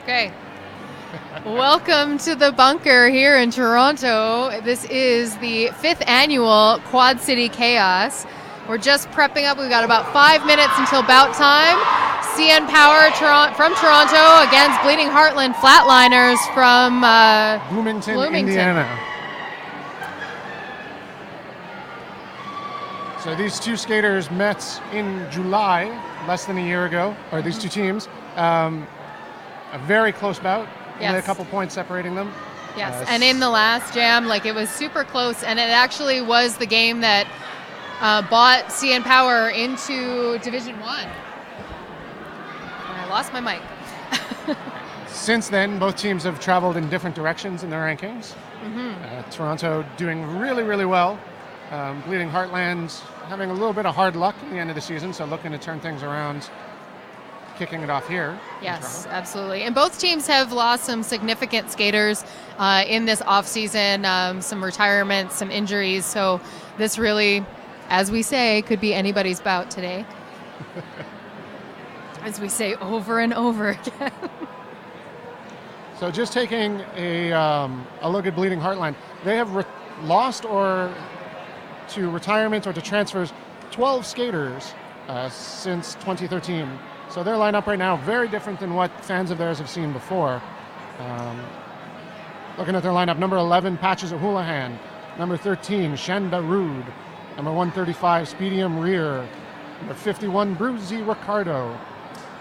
Okay. Welcome to the bunker here in Toronto. This is the 5th annual Quad City Chaos. We're just prepping up. We've got about 5 minutes until bout time. CN Power from Toronto against Bleeding Heartland Flatliners from Bloomington, Indiana. So these two skaters met in July, less than a year ago, or these two teams. A very close bout. Yes. Only a couple points separating them. Yes, and in the last jam, it was super close, and it actually was the game that bought CN Power into Division 1. And I lost my mic. Since then, both teams have traveled in different directions in their rankings. Toronto doing really, really well. Bleeding Heartland having a little bit of hard luck at the end of the season, so looking to turn things around, kicking it off here. Yes, absolutely. And both teams have lost some significant skaters in this offseason, some retirements, some injuries. So this really, as we say, could be anybody's bout today. As we say over and over again. So just taking a look at Bleeding Heartland, they have lost or to retirement or to transfers 12 skaters since 2013. So their lineup right now, very different than what fans of theirs have seen before. Looking at their lineup, number 11, Patches O'Houlihan. Number 13, Shanda Rude. Number 135, Speedium Rear. Number 51, Bruzy Ricardo.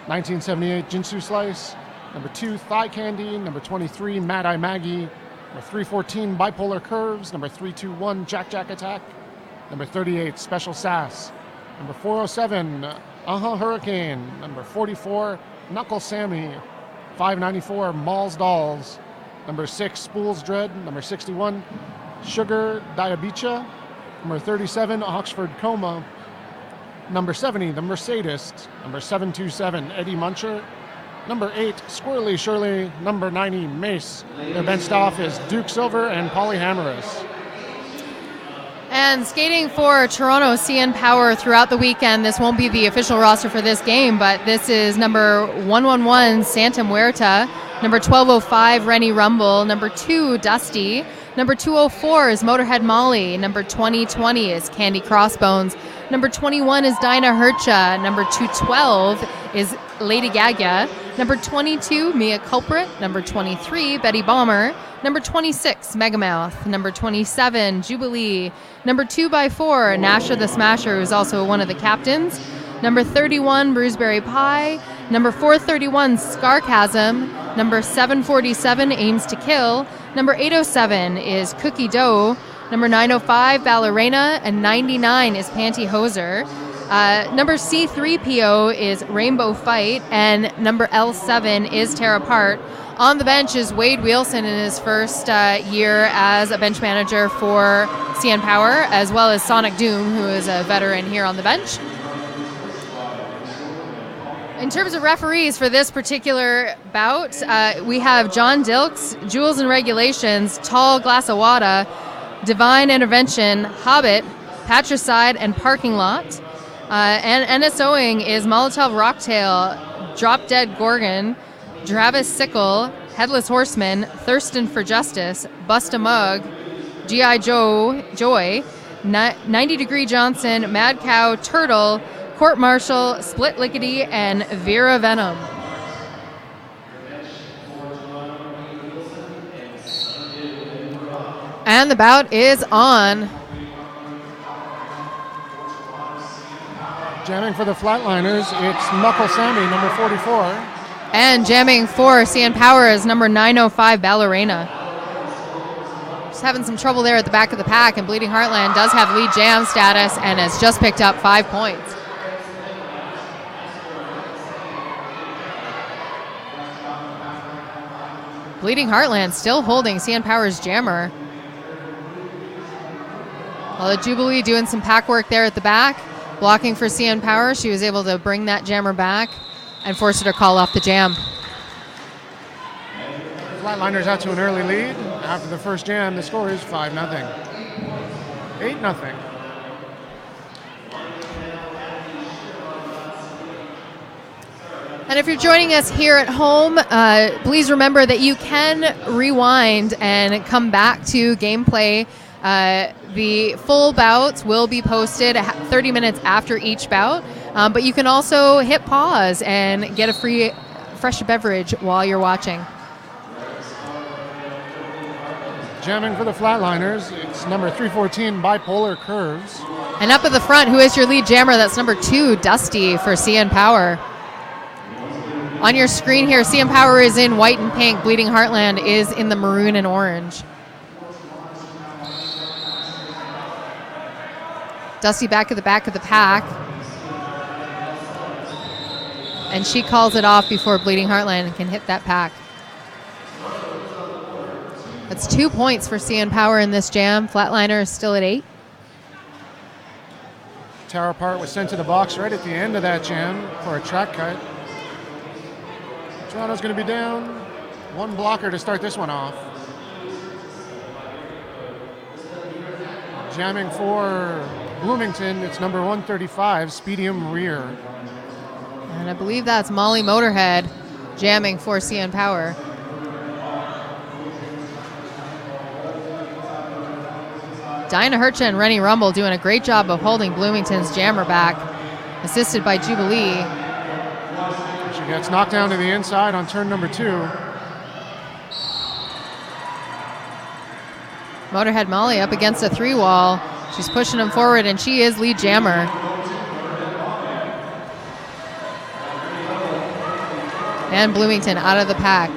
1978, Jinsu Slice. Number 2, Thigh Candy. Number 23, Mad Eye Maggie. Number 314, Bipolar Curves. Number 321, Jack Jack Attack. Number 38, Special Sass. Number 407, Hurricane. Number 44, Knuckle Sammy. 594, Malls Dolls. Number 6, Spools Dread. Number 61, Sugar Diabecha. Number 37, Oxford Coma. Number 70, The Mercedes. Number 727, Eddie Muncher. Number 8, Squirrely Shirley. Number 90, Mace. Their bench off is Duke Silver and Polly Hammeris. And skating for Toronto CN Power throughout the weekend, this won't be the official roster for this game, but this is number 111, Santa Muerta, number 1205, Rennie Rumble, number 2, Dusty, number 204 is Motorhead Molly, number 2020 is Candy Crossbones, number 21 is Dinah Hercha, number 212 is Lady Gaga, number 22, Mia Culprit, number 23, Betty Bomber, number 26, Megamouth, number 27, Jubilee, number 2x4, Nasha the Smasher, who's also one of the captains, number 31, Bruceberry Pie, number 431, Scarchasm, number 747, Aims to Kill, number 807 is Cookie Dough, number 905, Ballerina, and 99 is Pantyhose. Number C3PO is Rainbow Fight, and number L7 is Tear Apart. On the bench is Wade Wilson in his first year as a bench manager for CN Power, as well as Sonic Doom, who is a veteran here on the bench. In terms of referees for this particular bout, we have John Dilks, Jules and Regulations, Tall Glass of Water, Divine Intervention, Hobbit, Patricide, and Parking Lot. And NSOing is Molotov Rocktail, Drop Dead Gorgon, Travis Sickle, Headless Horseman, Thurston for Justice, Busta Mug, G.I. Joy, 90 Degree Johnson, Mad Cow, Turtle, Court Martial, Split Lickety, and Vera Venom. And the bout is on. Jamming for the Flatliners, it's Knuckle Sammy, number 44. And jamming for CN Power is number 905, Ballerina. Just having some trouble there at the back of the pack, and Bleeding Heartland does have lead jam status and has just picked up 5 points. Bleeding Heartland still holding CN Power's jammer. While the Jubilee doing some pack work there at the back, blocking for CN Power, she was able to bring that jammer back and forced her to call off the jam. Flatliners out to an early lead. After the first jam, the score is 5-0. 8-0. And if you're joining us here at home, please remember that you can rewind and come back to gameplay. The full bouts will be posted 30 minutes after each bout, but you can also hit pause and get a free fresh beverage while you're watching. Jamming for the Flatliners, it's number 314, Bipolar Curves. And up at the front, who is your lead jammer? That's number 2, Dusty for CN Power. On your screen here, CN Power is in white and pink. Bleeding Heartland is in the maroon and orange. Dusty back at the back of the pack. And she calls it off before Bleeding Heartland can hit that pack. That's 2 points for CN Power in this jam. Flatliner is still at 8. Tower Part was sent to the box right at the end of that jam for a track cut. Toronto's going to be down. 1 blocker to start this one off. Jamming for Bloomington, it's number 135, Speedium Rear. And I believe that's Molly Motorhead jamming for CN Power. Dinah Hircha and Rennie Rumble doing a great job of holding Bloomington's jammer back, assisted by Jubilee. She gets knocked down to the inside on turn number 2. Motorhead Molly up against a 3-wall. She's pushing him forward, and she is lead jammer. And Bloomington out of the pack.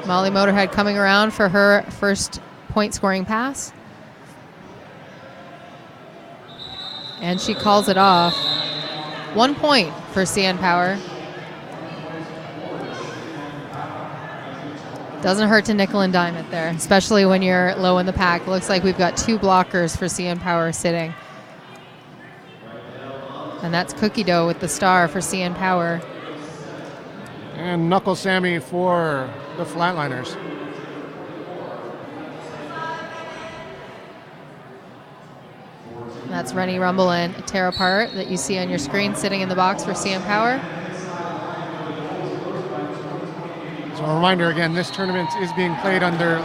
Molly Motorhead coming around for her first point scoring pass. And she calls it off. 1 point for CN Power. Doesn't hurt to nickel and dime it there, especially when you're low in the pack. Looks like we've got 2 blockers for CN Power sitting. And that's Cookie Dough with the star for CN Power. And Knuckle Sammy for the Flatliners. That's Rennie Rumble and Tear Apart that you see on your screen sitting in the box for CN Power. So a reminder again, this tournament is being played under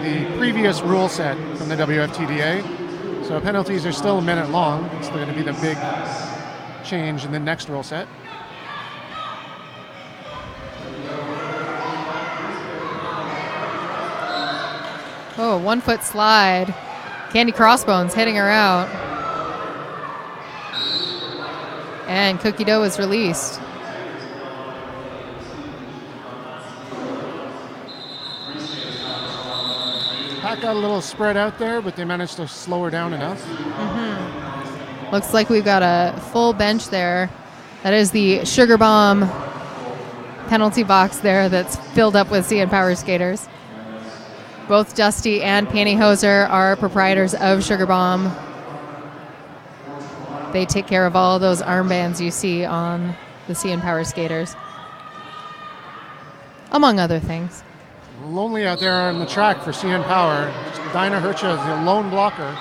the previous rule set from the WFTDA. So penalties are still a minute long. It's going to be the big change in the next rule set. Oh, 1 foot slide. Candy Crossbones hitting her out. And Cookie Dough is released. Pack got a little spread out there, but they managed to slow her down enough. Looks like we've got a full bench there. That is the Sugar Bomb penalty box there that's filled up with CN Power skaters. Both Dusty and Pantyhoser are proprietors of Sugar Bomb. They take care of all of those armbands you see on the CN Power skaters, among other things. Lonely out there on the track for CN Power. Dinah Hircha is the lone blocker.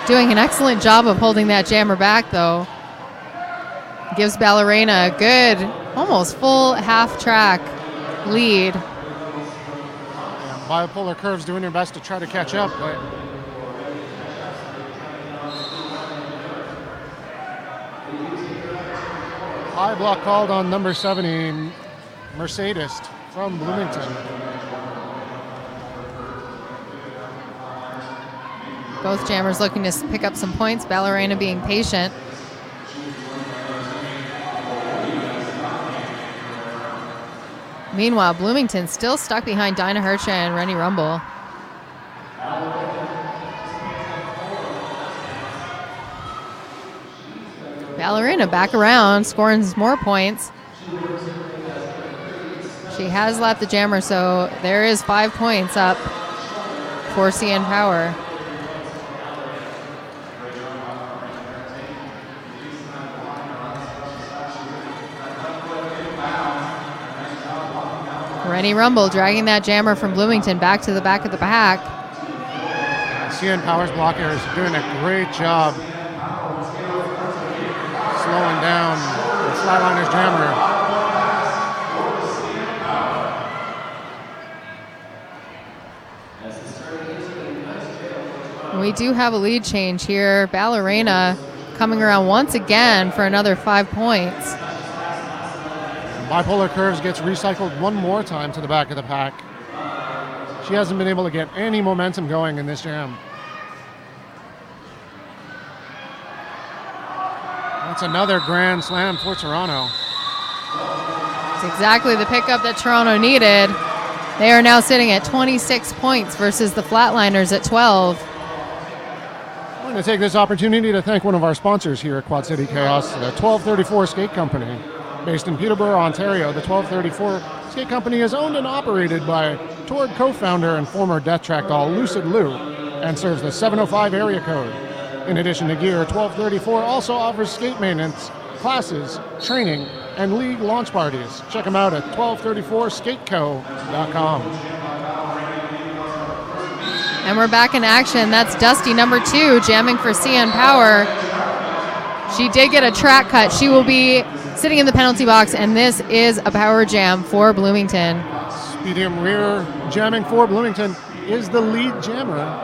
Doing an excellent job of holding that jammer back, though. Gives Ballerina a good, almost full half track lead. Bipolar Curves doing their best to try to catch up, but high block called on number 70, Mercedes from Bloomington. Both jammers looking to pick up some points. Ballerina being patient. Meanwhile, Bloomington still stuck behind Dinah Hircha and Rennie Rumble. Ballerina back around, scoring more points. She has left the jammer, so there is 5 points up for CN Power. Rennie Rumble dragging that jammer from Bloomington back to the back of the pack. CN Power's blockers doing a great job Flatliners jammer. We do have a lead change here. Ballerina coming around once again for another 5 points. Bipolar Curves gets recycled one more time to the back of the pack. She hasn't been able to get any momentum going in this jam. That's another grand slam for Toronto. It's exactly the pickup that Toronto needed. They are now sitting at 26 points versus the Flatliners at 12. I'm going to take this opportunity to thank one of our sponsors here at Quad City Chaos, the 1234 Skate Company. Based in Peterborough, Ontario, the 1234 Skate Company is owned and operated by Tord co-founder and former Death Track doll Lucid Lou and serves the 705 area code. In addition to gear, 1234 also offers skate maintenance, classes, training, and league launch parties. Check them out at 1234skateco.com. And we're back in action. That's Dusty, number 2, jamming for CN Power. She did get a track cut. She will be sitting in the penalty box, and this is a power jam for Bloomington. Medium rear jamming for Bloomington is the lead jammer.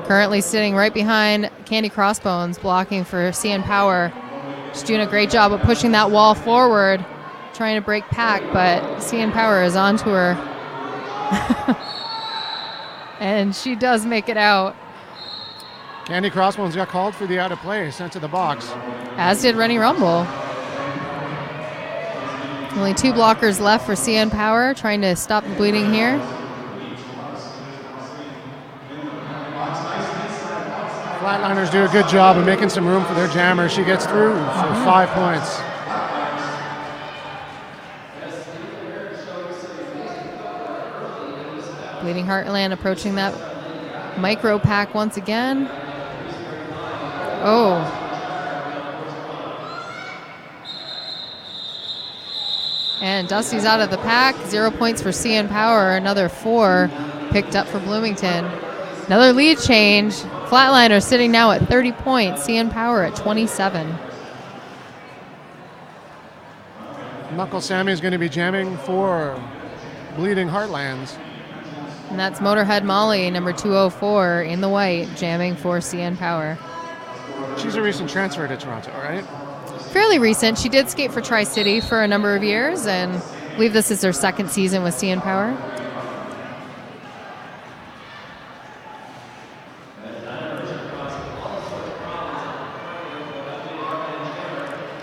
Currently sitting right behind Candy Crossbones, blocking for CN Power. She's doing a great job of pushing that wall forward, trying to break pack, but CN Power is onto her. And she does make it out. Candy Crossbones got called for the out of play, sent to the box. As did Rennie Rumble. Only 2 blockers left for CN Power, trying to stop the bleeding here. Flatliners do a good job of making some room for their jammer. She gets through for 5 points. Bleeding Heartland approaching that micro pack once again. Oh. And Dusty's out of the pack. 0 points for CN Power. Another 4 picked up for Bloomington. Another lead change. Flatliners sitting now at 30 points. CN Power at 27. Knuckle Sammy is going to be jamming for Bleeding Heartlands. And that's Motorhead Molly, number 204 in the white, jamming for CN Power. She's a recent transfer to Toronto, right? Fairly recent. She did skate for Tri-City for a number of years, and I believe this is her second season with CN Power.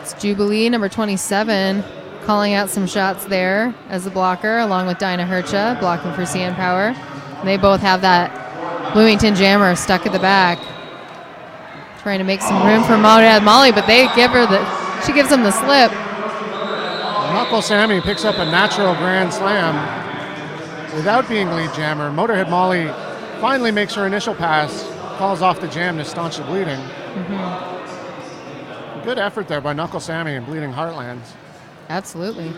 It's Jubilee, number 27, calling out some shots there as the blocker, along with Dinah Hercha, blocking for CN Power. And they both have that Bloomington jammer stuck at the back, trying to make some room for Motorhead Molly, but they give her she gives them the slip. Knuckle Sammy picks up a natural grand slam without being lead jammer. Motorhead Molly finally makes her initial pass, calls off the jam to staunch the bleeding. Good effort there by Knuckle Sammy and Bleeding Heartlands. Absolutely.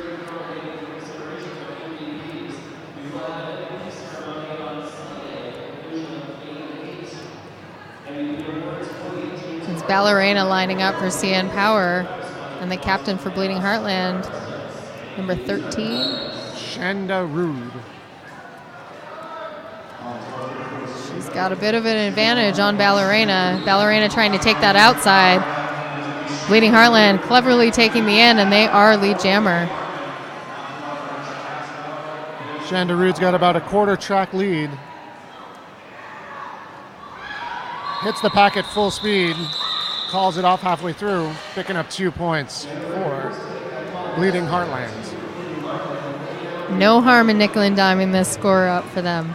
It's Ballerina lining up for CN Power, and the captain for Bleeding Heartland, number 13. Shanda Rude. She's got a bit of an advantage on Ballerina. Ballerina trying to take that outside. Bleeding Heartland cleverly taking the end, and they are lead jammer. Shanda Rude's got about a quarter track lead. Hits the pack at full speed, calls it off halfway through, picking up 2 points for Bleeding Heartlands. No harm in nickel and diming this score up for them.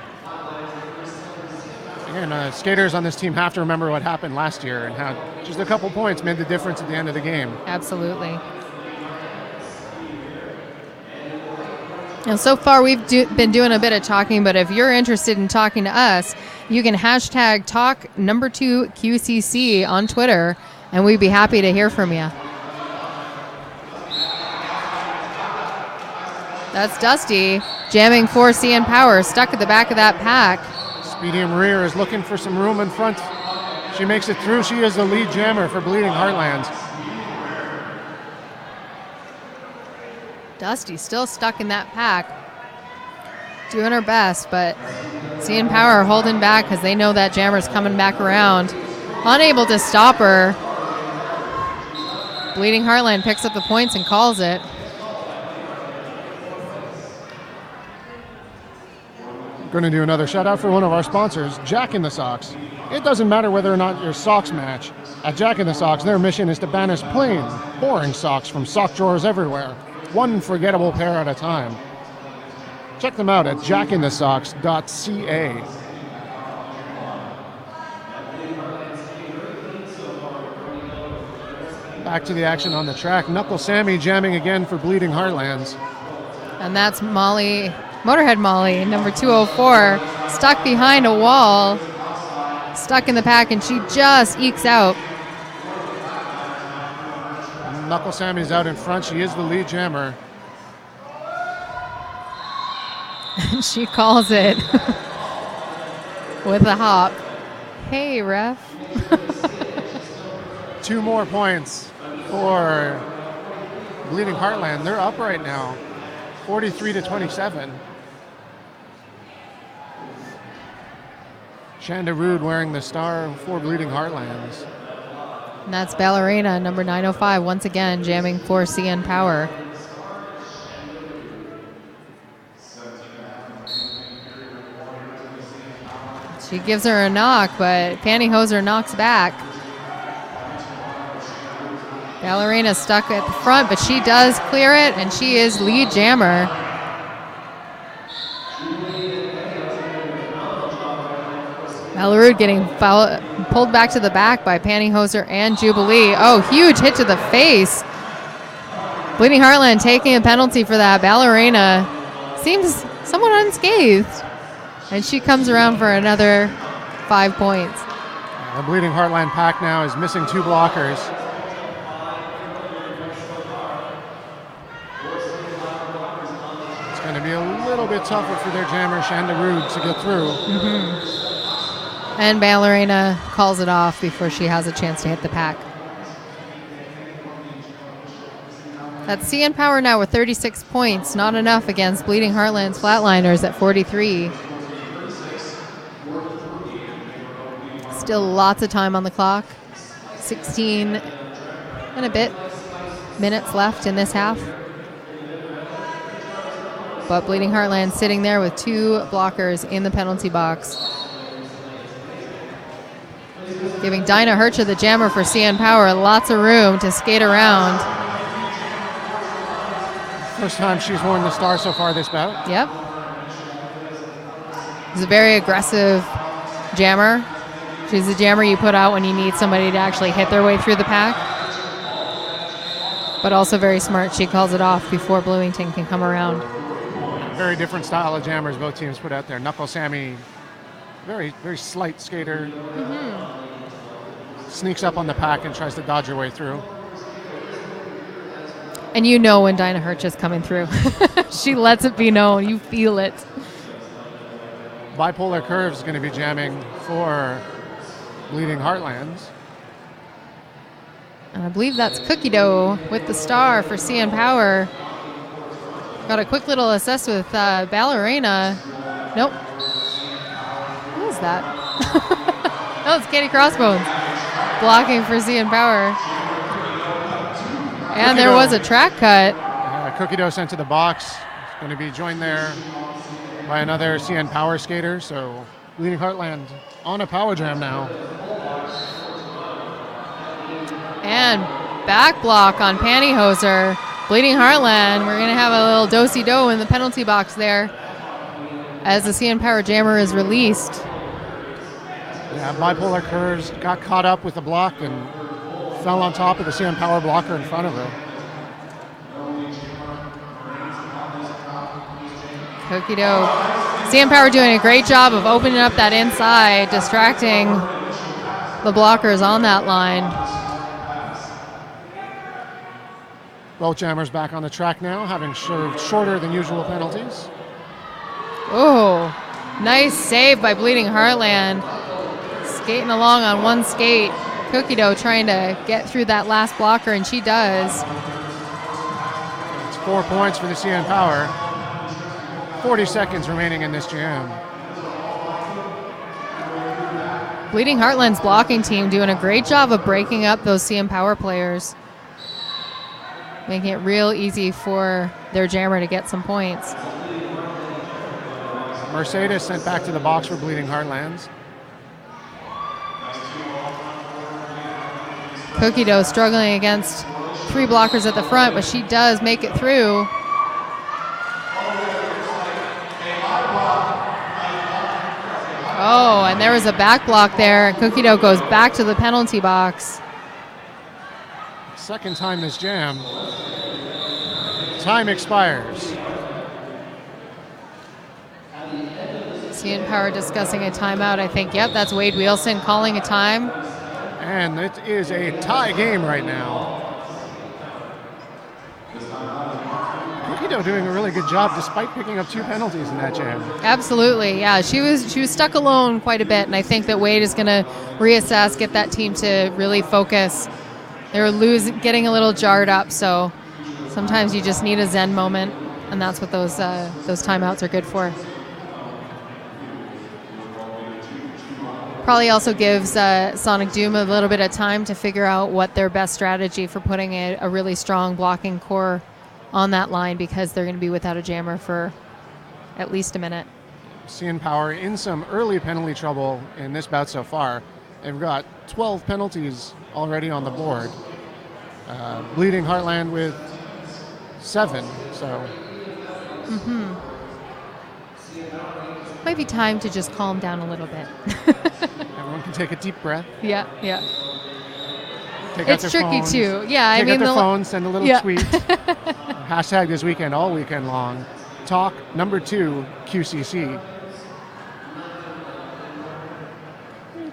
And skaters on this team have to remember what happened last year and how just a couple points made the difference at the end of the game. Absolutely. And so far we've been doing a bit of talking, but if you're interested in talking to us, you can hashtag talk number 2 QCC on Twitter, and we'd be happy to hear from you. That's Dusty jamming for CN Power, stuck at the back of that pack. Medium rear is looking for some room in front She makes it through. She is the lead jammer for Bleeding Heartlands. Dusty still stuck in that pack. Doing her best, but CN Power holding back because they know that jammer's coming back around. Unable to stop her. Bleeding Heartland picks up the points and calls it. Going to do another shout out for one of our sponsors, Jack in the Socks. It doesn't matter whether or not your socks match. At Jack in the Socks, their mission is to banish plain, boring socks from sock drawers everywhere, one forgettable pair at a time. Check them out at jackinthesocks.ca. Back to the action on the track. Knuckle Sammy jamming again for Bleeding Heartlands. And that's Molly, Motorhead Molly, number 204, stuck behind a wall, stuck in the pack, and she just ekes out. Knuckle Sammy's out in front. She is the lead jammer. And she calls it with a hop. Hey, ref. 2 more points for Bleeding Heartland. They're up right now, 43-27. Shanda Rude wearing the star for Bleeding Heartlands. And that's Ballerina, number 905, once again jamming for CN Power. She gives her a knock, but Pantyhose knocks back. Ballerina stuck at the front, but she does clear it, and she is lead jammer. Ballerud getting pulled back to the back by Pantyhoser and Jubilee. Oh, huge hit to the face. Bleeding Heartland taking a penalty for that. Ballerina seems somewhat unscathed, and she comes around for another 5 points. The Bleeding Heartland pack now is missing 2 blockers. It's going to be a little bit tougher for their jammer, Shanda Rude, to get through. Mm-hmm. And Ballerina calls it off before she has a chance to hit the pack. That's CN Power now with 36 points. Not enough against Bleeding Heartland's Flatliners at 43. Still lots of time on the clock. 16 and a bit minutes left in this half. But Bleeding Heartland sitting there with 2 blockers in the penalty box. Giving Dinah Hercher, the jammer for CN Power, lots of room to skate around. First time she's worn the star so far this bout. Yep. She's a very aggressive jammer. She's a jammer you put out when you need somebody to actually hit their way through the pack. But also very smart. She calls it off before Bloomington can come around. Very different style of jammers both teams put out there. Knuckle Sammy, very, very slight skater. Mm-hmm. Sneaks up on the pack and tries to dodge her way through. And you know when Dinah Herch is coming through. She lets it be known. You feel it. Bipolar Curves is going to be jamming for Bleeding Heartlands. And I believe that's Cookie Dough with the star for CN Power. Got a quick little assess with Ballerina. Nope. Who is that? Oh, it's Katie Crossbones. Blocking for CN Power. And there was a track cut. Cookie Dough sent to the box. It's going to be joined there by another CN Power skater. So Bleeding Heartland on a power jam now. And back block on Pantyhoser. Bleeding Heartland. We're going to have a little do-si-do in the penalty box there as the CN Power jammer is released. Yeah, Bipolar Curves got caught up with the block and fell on top of the CN Power blocker in front of her. Cookie Dough. CN Power doing a great job of opening up that inside, distracting the blockers on that line. Both jammers back on the track now, having served shorter than usual penalties. Oh, nice save by Bleeding Heartland. skating along on one skate. Cookie Dough trying to get through that last blocker, and she does. It's 4 points for the CN Power. 40 seconds remaining in this jam. Bleeding Heartland's blocking team doing a great job of breaking up those CN Power players, making it real easy for their jammer to get some points. Mercedes sent back to the box for Bleeding Heartlands. Cookie Dough struggling against 3 blockers at the front, but she does make it through. Oh, and there was a back block there. Cookie Dough goes back to the penalty box. Second time this jam. Time expires. CN Power discussing a timeout, I think. Yep, that's Wade Wilson calling a time. And it is a tie game right now. Cookie Dough doing a really good job despite picking up 2 penalties in that jam. Absolutely, yeah. She was stuck alone quite a bit, and I think that Wade is going to reassess, get that team to really focus. They were getting a little jarred up, so sometimes you just need a zen moment, and that's what those timeouts are good for. Probably also gives Sonic Doom a little bit of time to figure out what their best strategy for putting a really strong blocking core on that line, because they're going to be without a jammer for at least a minute. CN Power in some early penalty trouble in this bout so far. They've got 12 penalties already on the board. Bleeding Heartland with 7, so. Might be time to just calm down a little bit. Everyone can take a deep breath. Yeah. Take out It's their tricky phones, too. Yeah, take out their phone, send a little tweet. Hashtag this weekend, all weekend long. Toque number 2, QCC.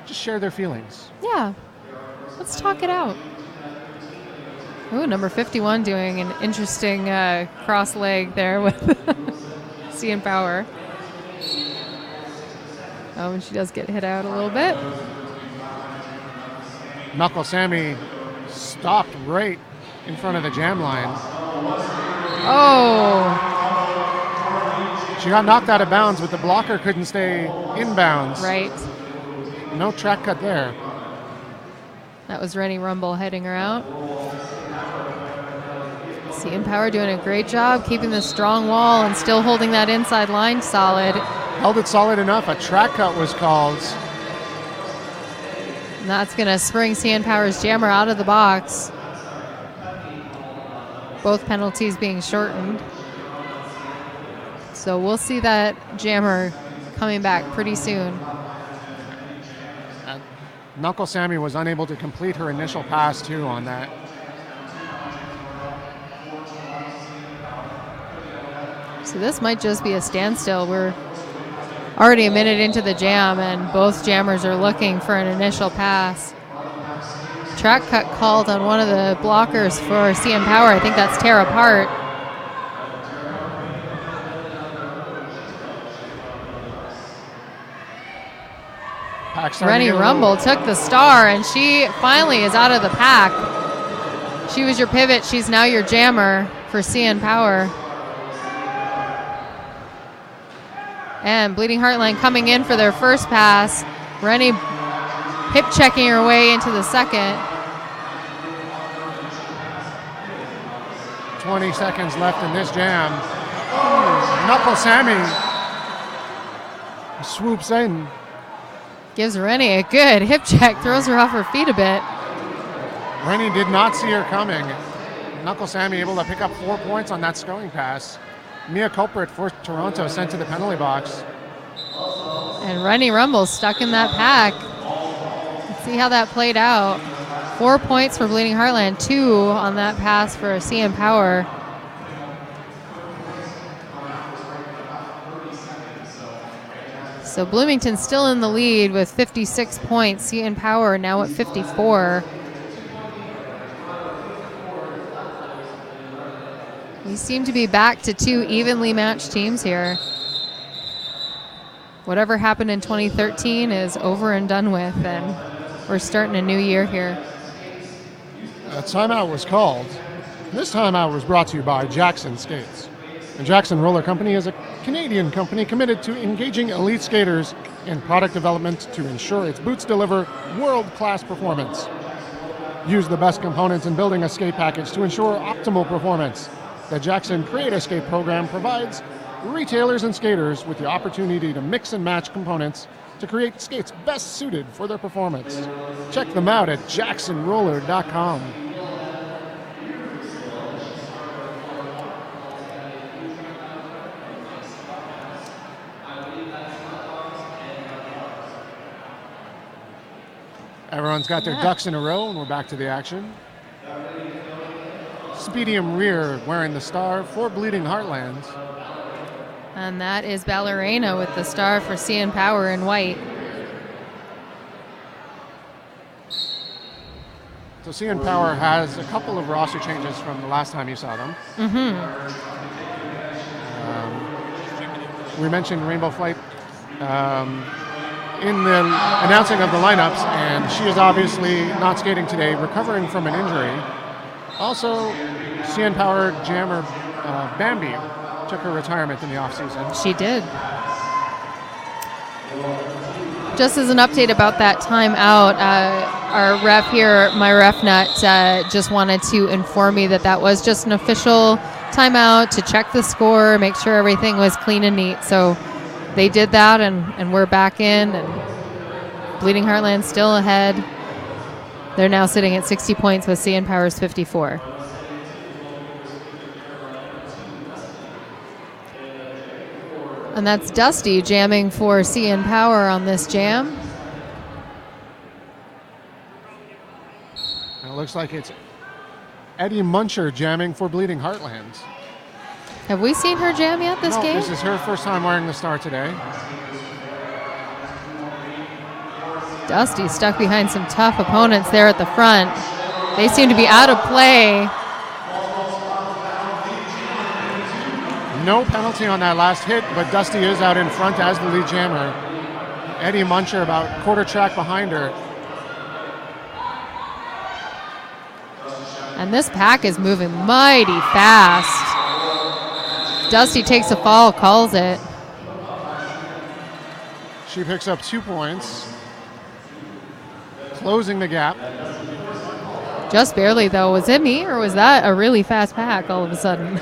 Just share their feelings. Yeah. Let's talk it out. Ooh, number 51 doing an interesting cross leg there with CN Power. Oh, and she does get hit out a little bit. Knuckle Sammy stopped right in front of the jam line. Oh. She got knocked out of bounds, but the blocker couldn't stay inbounds. Right. No track cut there. That was Rennie Rumble heading her out. CN Power doing a great job keeping the strong wall and still holding that inside line solid. Held it solid enough. A track cut was called. And that's going to spring CN Power's jammer out of the box. Both penalties being shortened. So we'll see that jammer coming back pretty soon. Knuckle Sammy was unable to complete her initial pass too on that. So this might just be a standstill. We're already a minute into the jam, and both jammers are looking for an initial pass. Track cut called on one of the blockers for CN Power. I think that's Tara Part. Rennie Rumble took the star, and she finally is out of the pack. She was your pivot. She's now your jammer for CN Power. And Bleeding Heartland coming in for their first pass. Rennie hip checking her way into the second. 20 seconds left in this jam. Knuckle Sammy swoops in. Gives Rennie a good hip check, throws her off her feet a bit. Rennie did not see her coming. Knuckle Sammy able to pick up 4 points on that scoring pass. Mia Culprit for Toronto sent to the penalty box. And Rennie Rumble stuck in that pack. Let's see how that played out. 4 points for Bleeding Heartland, 2 on that pass for CN Power. So Bloomington still in the lead with 56 points. CN Power now at 54. We seem to be back to 2 evenly matched teams here. whatever happened in 2013 is over and done with, and we're starting a new year here. A timeout was called. This timeout was brought to you by Jackson Skates. And Jackson Roller Company is a Canadian company committed to engaging elite skaters in product development to ensure its boots deliver world-class performance. Use the best components in building a skate package to ensure optimal performance. The Jackson Create a Skate program provides retailers and skaters with the opportunity to mix and match components to create skates best suited for their performance. Check them out at jacksonroller.com. Everyone's got their ducks in a row, and we're back to the action. Speedium rear wearing the star for Bleeding Heartland. And that is Ballerina with the star for CN Power in white. So CN Power has a couple of roster changes from the last time you saw them. We mentioned Rainbow Flight in the announcing of the lineups, and she is obviously not skating today, recovering from an injury. Also, CN Power jammer Bambi took her retirement in the offseason. She did. Just as an update about that timeout, our ref here, my ref nut, just wanted to inform me that that was just an official timeout to check the score, make sure everything was clean and neat. So they did that, and we're back in, and Bleeding Heartland still ahead. They're now sitting at 60 points with CN Power's 54. And that's Dusty jamming for CN Power on this jam. And it looks like it's Eddie Muncher jamming for Bleeding Heartland. Have we seen her jam yet this game? This is her first time wearing the star today. Dusty stuck behind some tough opponents there at the front. They seem to be out of play. No penalty on that last hit, but Dusty is out in front as the lead jammer. Eddie Muncher about quarter track behind her. And this pack is moving mighty fast. Dusty takes a fall, calls it. She picks up 2 points, closing the gap. Just barely, though. Was it me, or was that a really fast pack all of a sudden?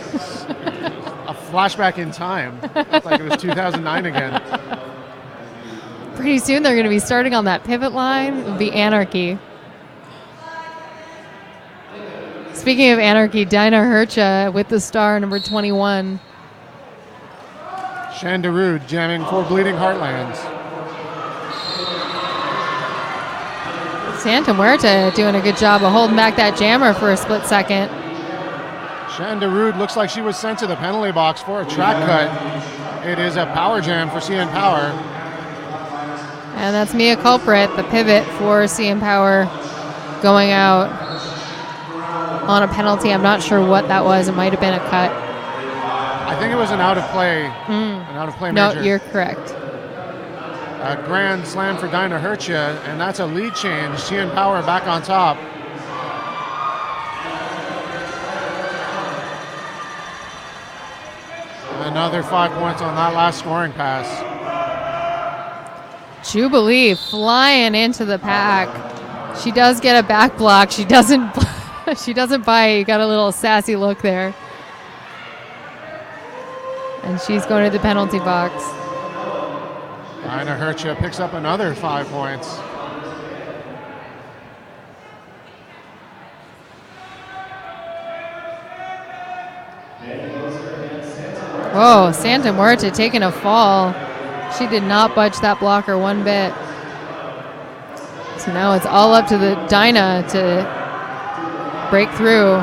A flashback in time. It's like it was 2009 again. Pretty soon they're going to be starting on that pivot line. It'll be anarchy. Speaking of anarchy, Dinah Hercha with the star, number 21. Shandarud jamming for Bleeding Heartland. Santa Muerta doing a good job of holding back that jammer for a split second. Shandarud looks like she was sent to the penalty box for a track cut. It is a power jam for CN Power. And that's Mia Culprit, the pivot for CN Power, going out on a penalty. I'm not sure what that was. It might have been a cut. I think it was an out of play. An out of play No, major. you're correct. A grand slam for Dinah Hercha, and that's a lead change. CN Power back on top. Another 5 points on that last scoring pass. Jubilee flying into the pack. She does get a back block. She doesn't. She doesn't bite. You got a little sassy look there. And she's going to the penalty box. Dinah Hercha picks up another 5 points. Whoa, Santa Muerta taking a fall. She did not budge that blocker one bit. So now it's all up to the Dinah to break through.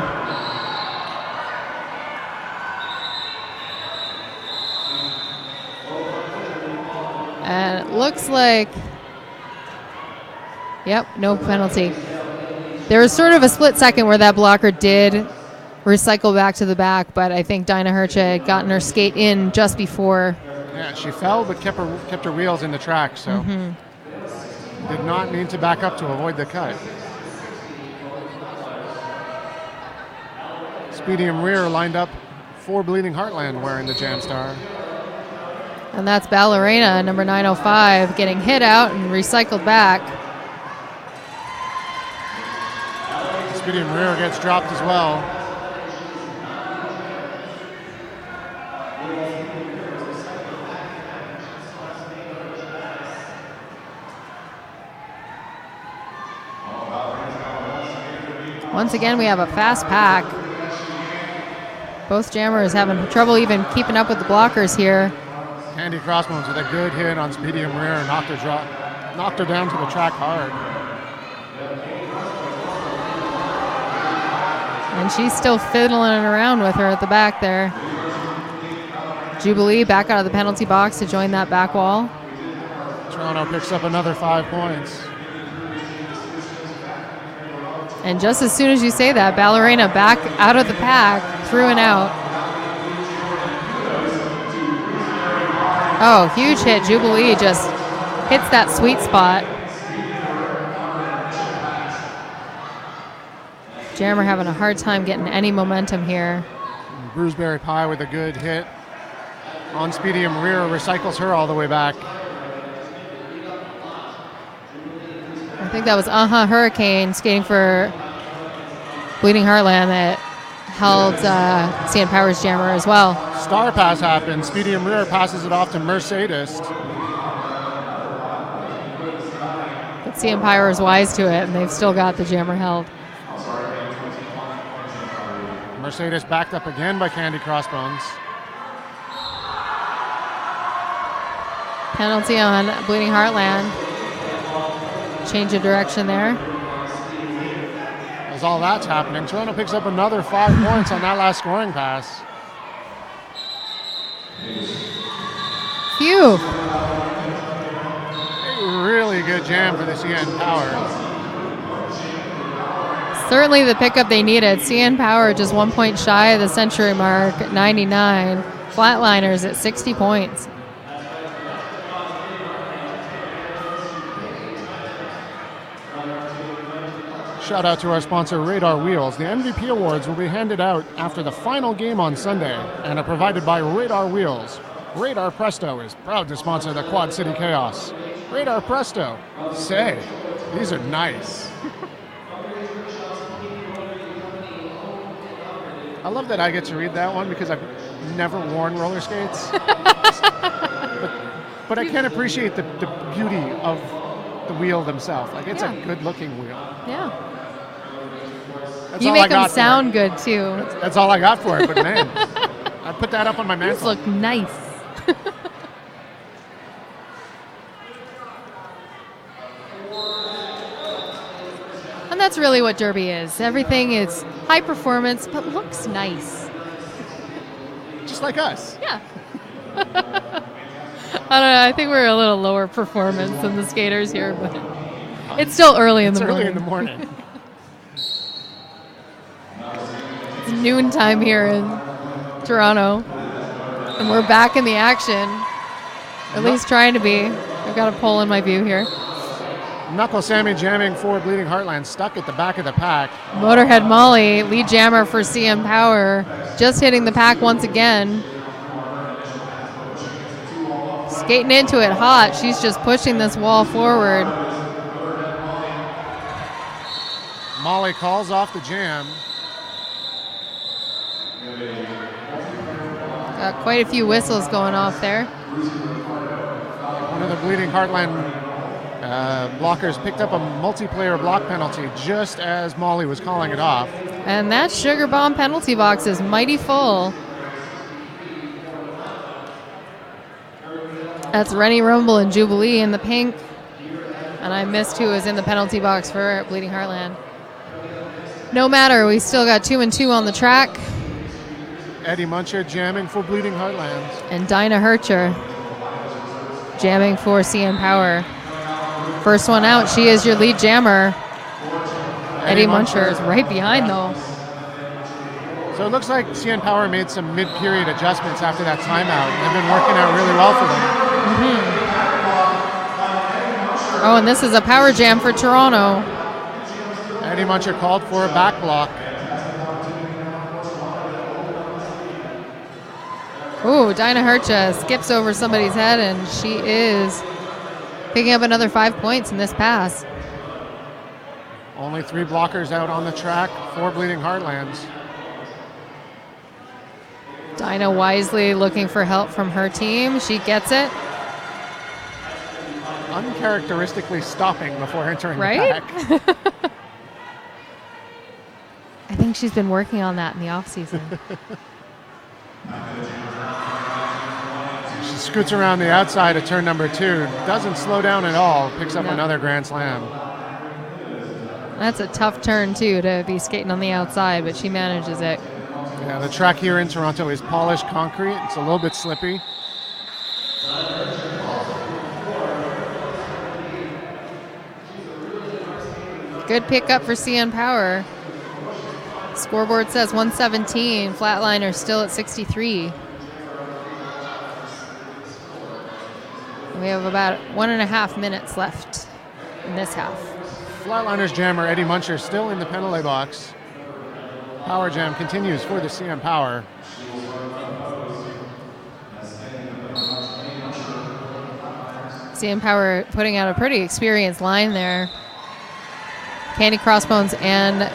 And it looks like, yep, no penalty. There was sort of a split second where that blocker did recycle back to the back, but I think Dinah Hercha had gotten her skate in just before Yeah, she fell but kept her wheels in the track, so did not need to back up to avoid the cut. Speedium rear lined up for Bleeding Heartland wearing the Jam Star. And that's Ballerina, number 905, getting hit out and recycled back. Speedium rear gets dropped as well. Once again, we have a fast pack. Both jammers having trouble even keeping up with the blockers here. Candy Crossbones with a good hit on Speedium rear and knocked her down to the track hard. And she's still fiddling around with her at the back there. Jubilee back out of the penalty box to join that back wall. Toronto picks up another 5 points. And just as soon as you say that, Ballerina back out of the pack, through and out. Oh, huge hit. Jubilee just hits that sweet spot. Jammer having a hard time getting any momentum here. Bruiseberry Pie with a good hit on Speedium rear, recycles her all the way back. I think that was Hurricane skating for Bleeding Heartland that held CN Power's jammer as well. Star pass happens. Speedium rear passes it off to Mercedes. But CN Power is wise to it, and they've still got the jammer held. Mercedes backed up again by Candy Crossbones. Penalty on Bleeding Heartland. Change of direction there. As all that's happening, Toronto picks up another 5 points on that last scoring pass. Phew. A really good jam for the CN Power. Certainly the pickup they needed. CN Power just 1 point shy of the century mark at 99. Flatliners at 60 points. Shout out to our sponsor, Radar Wheels. The MVP Awards will be handed out after the final game on Sunday and are provided by Radar Wheels. Radar Presto is proud to sponsor the Quad City Chaos. Radar Presto. Say, these are nice. I love that I get to read that one because I've never worn roller skates. but I can appreciate the beauty of the wheel themselves. Like, it's a good-looking wheel. Yeah. That's You all I make them got sound good, too. That's all I got for it, but man, I'd put that up on my These mantle. look nice. And that's really what Derby is. Everything is high performance, but looks nice. Just like us. Yeah. I don't know. I think we're a little lower performance than the skaters here, but it's still early in the morning. It's early in the morning. It's noontime here in Toronto, and we're back in the action. At least trying to be. I've got a pole in my view here. Knuckle Sammy jamming for Bleeding Heartland, stuck at the back of the pack. Motorhead Molly, lead jammer for CM Power, just hitting the pack once again. Skating into it hot. She's just pushing this wall forward. Molly calls off the jam. Got quite a few whistles going off there. One of the Bleeding Heartland blockers picked up a multiplayer block penalty just as Molly was calling it off. And that Sugar Bomb penalty box is mighty full. That's Rennie Rumble and Jubilee in the pink. And I missed who was in the penalty box for Bleeding Heartland. No matter, we still got 2 and 2 on the track. Eddie Muncher jamming for Bleeding Heartland. And Dinah Hercher jamming for CN Power. First one out, she is your lead jammer. Eddie Muncher is right behind though. So it looks like CN Power made some mid-period adjustments after that timeout. They've been working out really well for them. Oh, and this is a power jam for Toronto. Eddie Muncher called for a back block. Ooh, Dinah Hercha skips over somebody's head, and she is picking up another 5 points in this pass. Only 3 blockers out on the track, 4 bleeding Heartlands. Dinah wisely looking for help from her team. She gets it. Uncharacteristically stopping before entering the Right? pack. I think she's been working on that in the off-season. She scoots around the outside of turn number 2. Doesn't slow down at all. Picks up another Grand Slam. That's a tough turn, too, to be skating on the outside, but she manages it. Yeah, the track here in Toronto is polished concrete. It's a little bit slippy. Good pickup for CN Power. Scoreboard says 117. Flatliners still at 63. We have about 1.5 minutes left in this half. Flatliners jammer Eddie Muncher still in the penalty box. Power jam continues for the CN Power. CN Power putting out a pretty experienced line there. Candy Crossbones and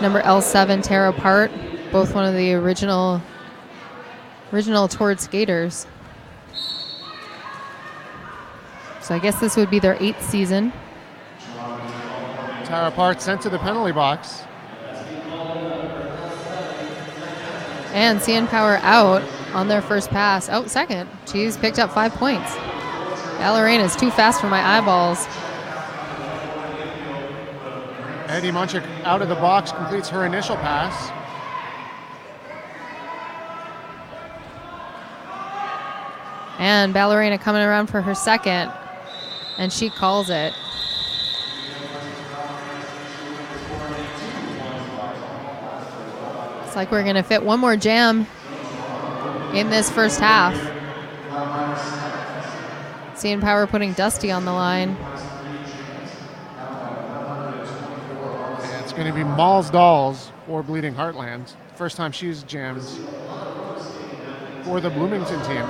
number L7 Tara Part, both one of the original toured skaters. So I guess this would be their 8th season. Tara Part sent to the penalty box. And CN Power out on their first pass. Oh, second. She's picked up 5 points. Ballerina is too fast for my eyeballs. Eddie Muncher out of the box completes her initial pass. And Ballerina coming around for her second. And she calls it. It's like we're going to fit one more jam in this first half. CN Power putting Dusty on the line. And it's going to be Mal's Dolls or Bleeding Heartland. First time she's jammed for the Bloomington team.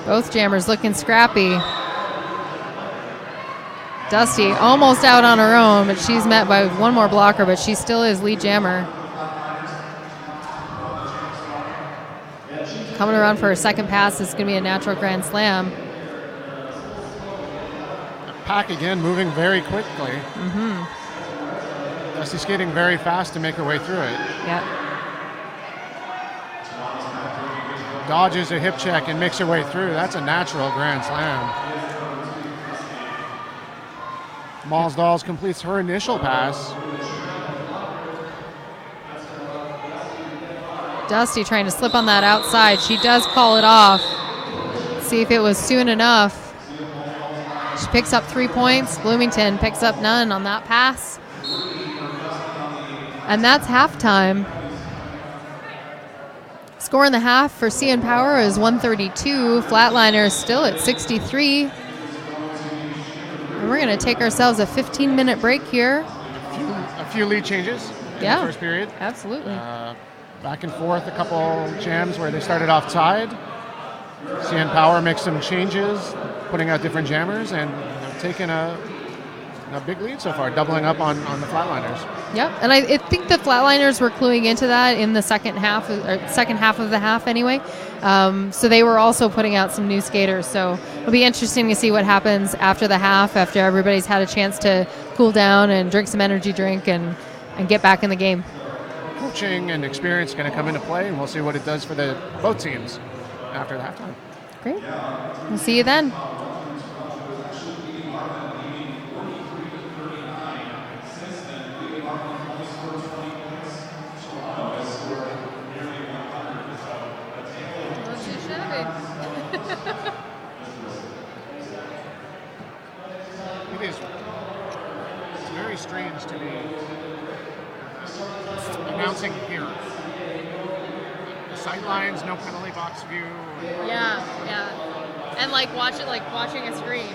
Both jammers looking scrappy. Dusty almost out on her own, but she's met by one more blocker, but she still is lead jammer. Coming around for her second pass. This is going to be a natural Grand Slam. Pack again, moving very quickly. Dusty skating very fast to make her way through it. Yep. Dodges a hip check and makes her way through. That's a natural Grand Slam. Mal's Dolls completes her initial pass. Dusty trying to slip on that outside. She does call it off. See if it was soon enough. She picks up 3 points. Bloomington picks up none on that pass. And that's halftime. Score in the half for CN Power is 132. Flatliners still at 63. And we're going to take ourselves a 15-minute break here. A few lead changes in the first period. Absolutely. Back and forth, a couple jams where they started off tied. CN Power makes some changes, putting out different jammers, and taking a big lead so far, doubling up on the Flatliners. Yep, and I think the Flatliners were cluing into that in the second half of the half anyway. So they were also putting out some new skaters. So it'll be interesting to see what happens after the half, after everybody's had a chance to cool down and drink some energy drink and get back in the game. Coaching and experience going to come into play, and we'll see what it does for both teams after the halftime. Great. We'll see you then. very strange to be announcing here. The sightlines, no penalty box view. Yeah, and like watching a screen.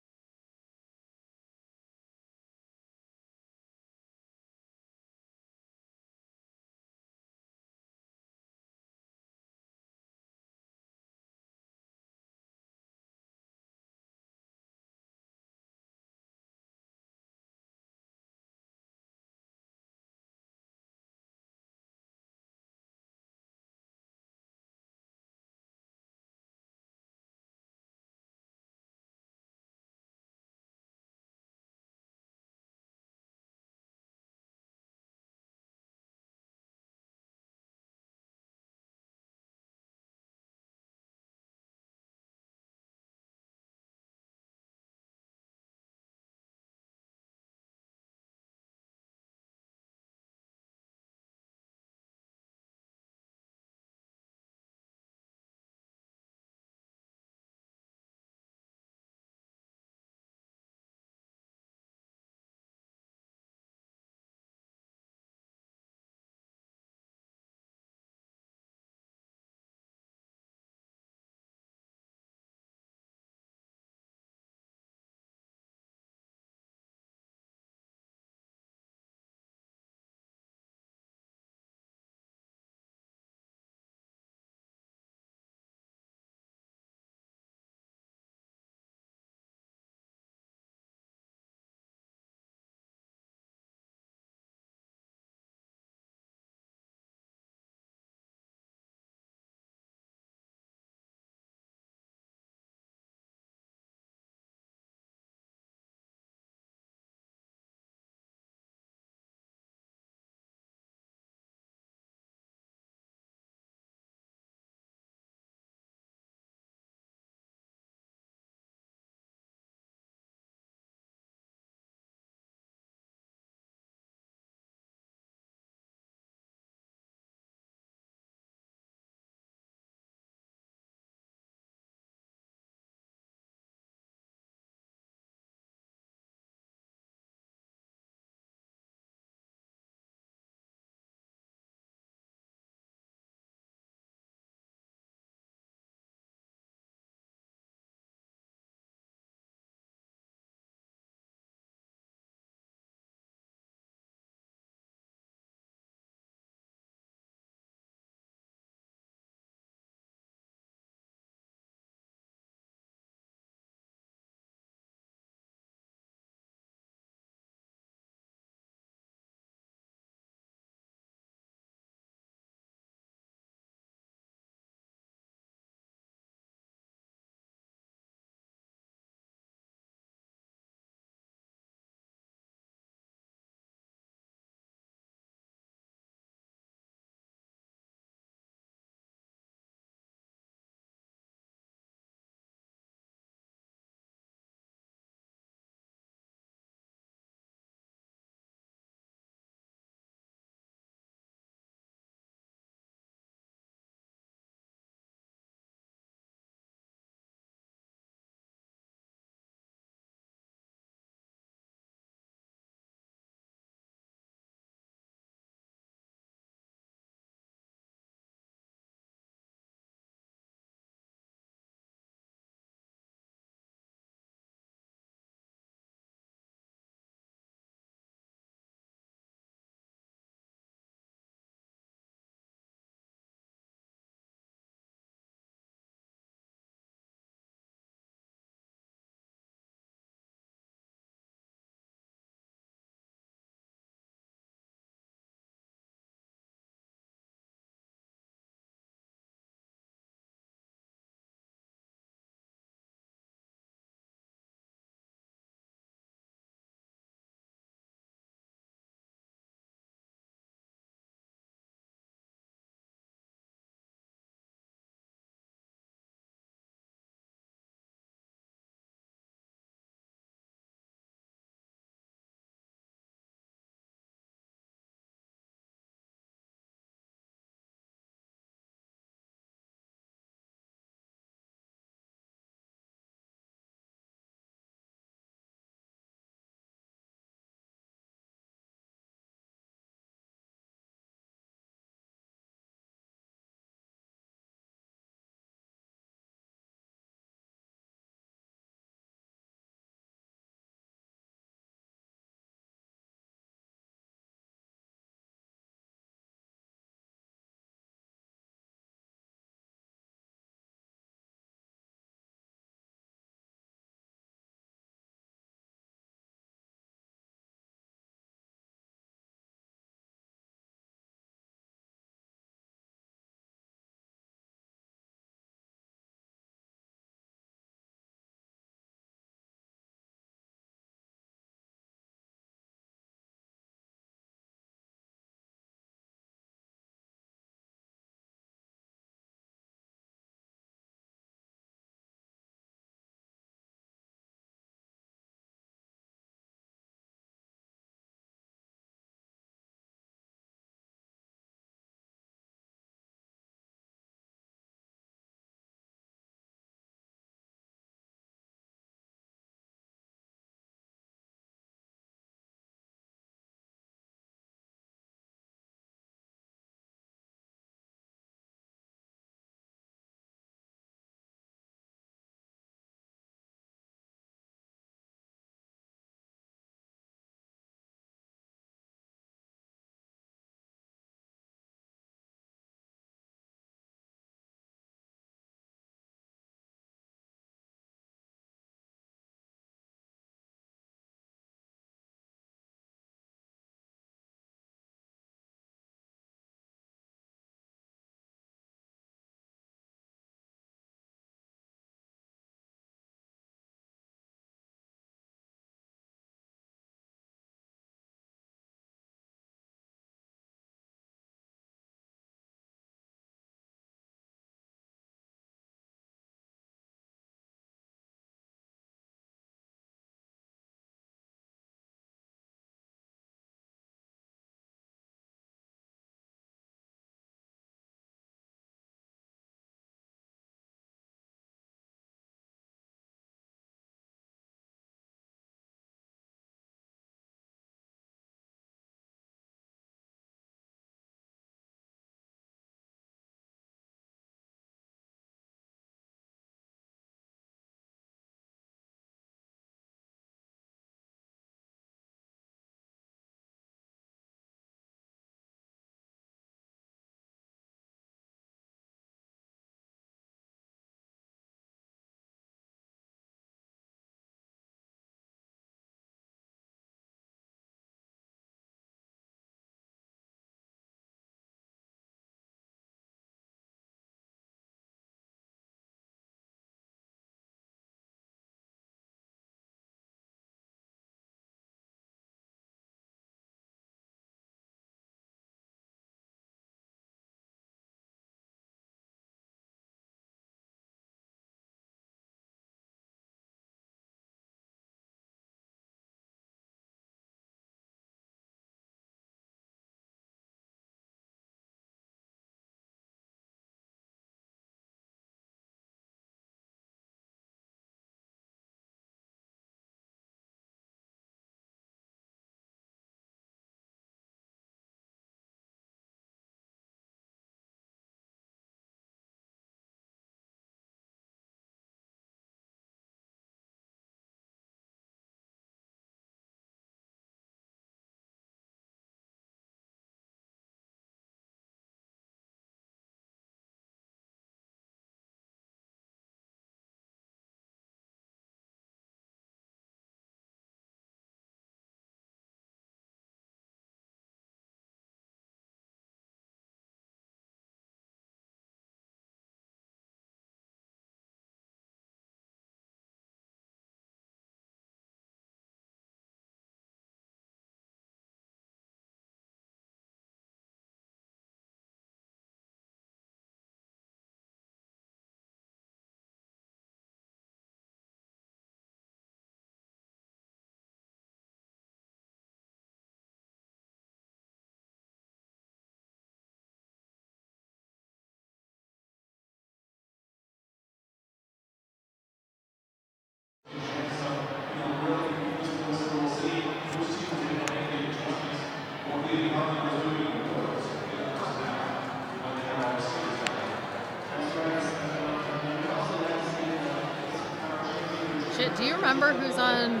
question. Do you remember who's on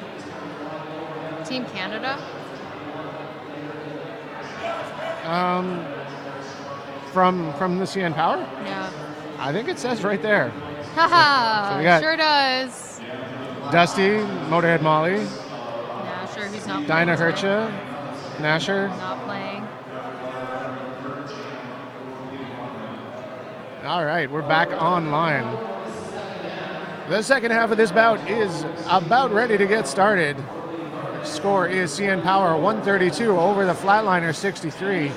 Team Canada? From the CN Power? Yeah. I think it says right there. Haha, So we got sure does. Dusty, Motorhead Molly, Nasher, who's not playing. Dinah today. Hercha, Nasher. Not playing. All right, we're back online. The second half of this bout is about ready to get started. Score is CN Power 132 over the Flatliners 63.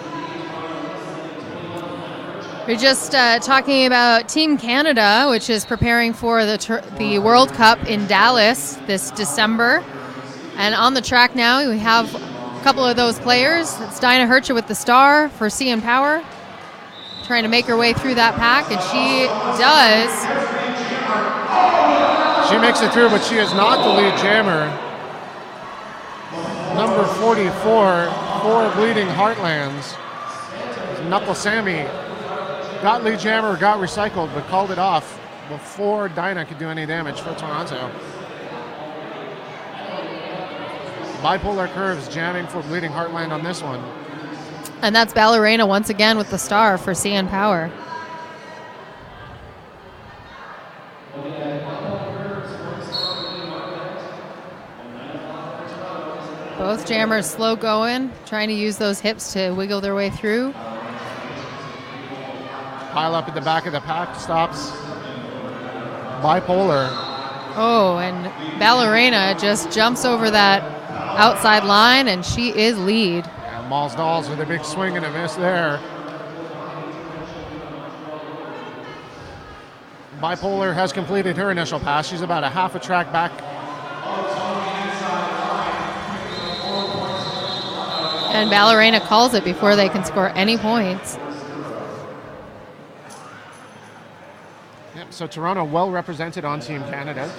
We're just talking about Team Canada, which is preparing for the World Cup in Dallas this December. And on the track now, we have a couple of those players. It's Dinah Hercha with the star for CN Power, trying to make her way through that pack, and she does. She makes it through, but she is not the lead jammer. Number 44 for Bleeding Heartlands. Knuckle Sammy got lead jammer, got recycled, but called it off before Dinah could do any damage for Toronto. Bipolar Curves jamming for Bleeding Heartland on this one. And that's Ballerina once again with the star for CN Power. Both jammers slow going, trying to use those hips to wiggle their way through. Pile up at the back of the pack, stops Bipolar. Oh, and Ballerina just jumps over that outside line, and she is lead. Yeah, Mal's Dolls with a big swing and a miss there. Bipolar has completed her initial pass. She's about a half a track back. And Ballerina calls it before they can score any points. Yep, so Toronto well represented on Team Canada.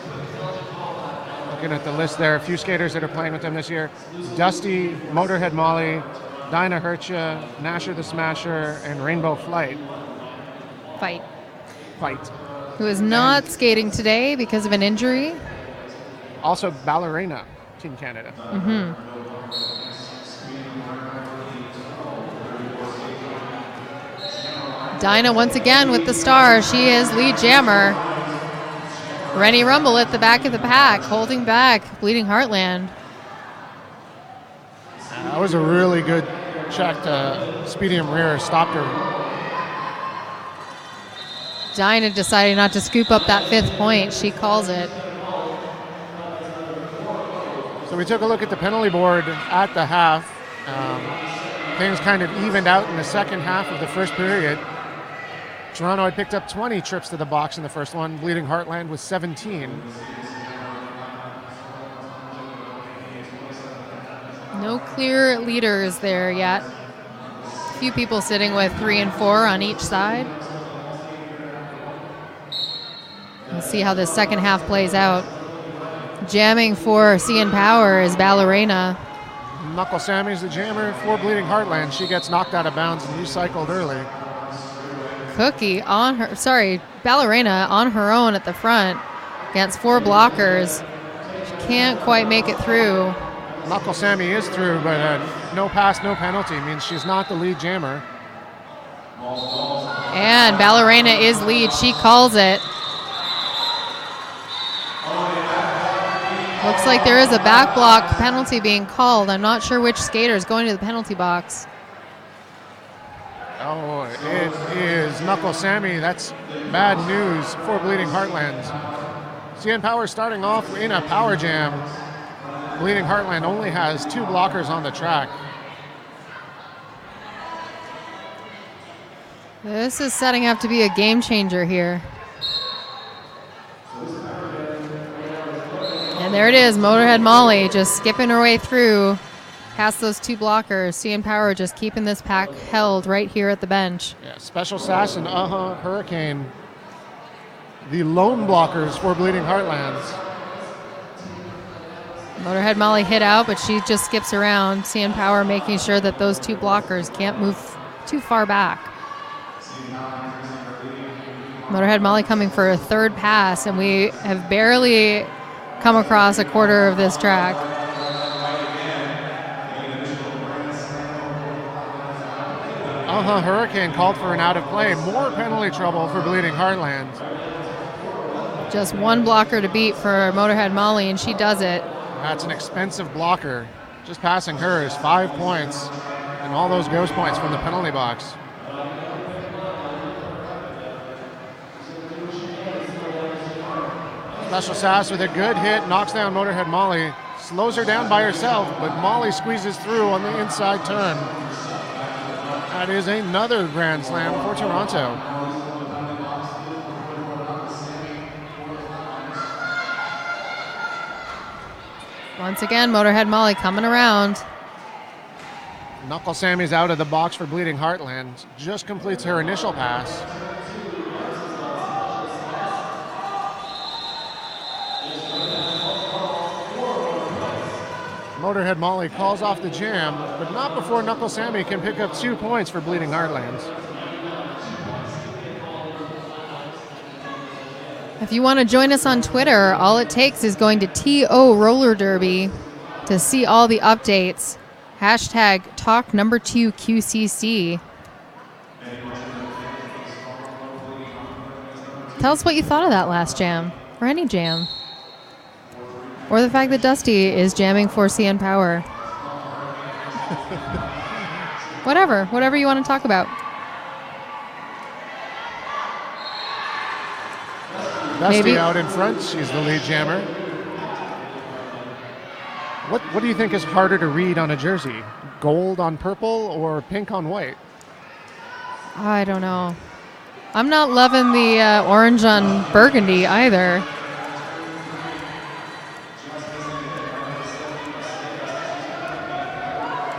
Looking at the list there, a few skaters that are playing with them this year. Dusty, Motorhead Molly, Dinah Hercha, Nasher the Smasher, and Rainbow Fight. Who is not skating today because of an injury. Also Ballerina, Team Canada. Dinah once again with the star. She is lead jammer. Rennie Rumble at the back of the pack, holding back Bleeding Heartland. That was a really good check to Speedium rear, stopped her. Dinah deciding not to scoop up that 5th point. She calls it. So we took a look at the penalty board at the half. Things kind of evened out in the second half of the first period. Toronto had picked up 20 trips to the box in the first one. Bleeding Heartland was 17. No clear leaders there yet. A few people sitting with 3 and 4 on each side. We'll see how this second half plays out. Jamming for CN Power is Ballerina. Knuckle Sammy's the jammer for Bleeding Heartland. She gets knocked out of bounds and recycled early. Ballerina on her own at the front against 4 blockers. She can't quite make it through. Knuckle Sammy is through, but no pass, no penalty means she's not the lead jammer. And Ballerina is lead. She calls it. Looks like there is a back block penalty being called. I'm not sure which skater is going to the penalty box. Oh, it is Knuckle Sammy. That's bad news for Bleeding Heartland. CN Power starting off in a power jam. Bleeding Heartland only has 2 blockers on the track. This is setting up to be a game changer here. And there it is, Motorhead Molly just skipping her way through past those 2 blockers. CN Power just keeping this pack held right here at the bench. Yeah, Special Sass and Hurricane, the lone blockers for Bleeding Heartlands. Motorhead Molly hit out, but she just skips around. CN Power making sure that those 2 blockers can't move too far back. Motorhead Molly coming for a 3rd pass, and we have barely come across a quarter of this track. Hurricane called for an out of play. More penalty trouble for Bleeding Heartland. Just one blocker to beat for Motorhead Molly, and she does it. That's an expensive blocker. Just passing her is 5 points, and all those ghost points from the penalty box. Special Sass with a good hit, knocks down Motorhead Molly, slows her down by herself, but Molly squeezes through on the inside turn. That is another Grand Slam for Toronto. Once again, Motorhead Molly coming around. Knuckle Sammy's out of the box for Bleeding Heartland. Just completes her initial pass. Motorhead Molly calls off the jam, but not before Knuckle Sammy can pick up 2 points for Bleeding Heartland. If you want to join us on Twitter, all it takes is going to TO Roller Derby to see all the updates. Hashtag Talk number 2 QCC. Tell us what you thought of that last jam, or any jam. Or the fact that Dusty is jamming for CN Power. Whatever you want to talk about. Dusty Maybe. Out in front, she's the lead jammer. What do you think is harder to read on a jersey? Gold on purple or pink on white? I don't know. I'm not loving the orange on burgundy either.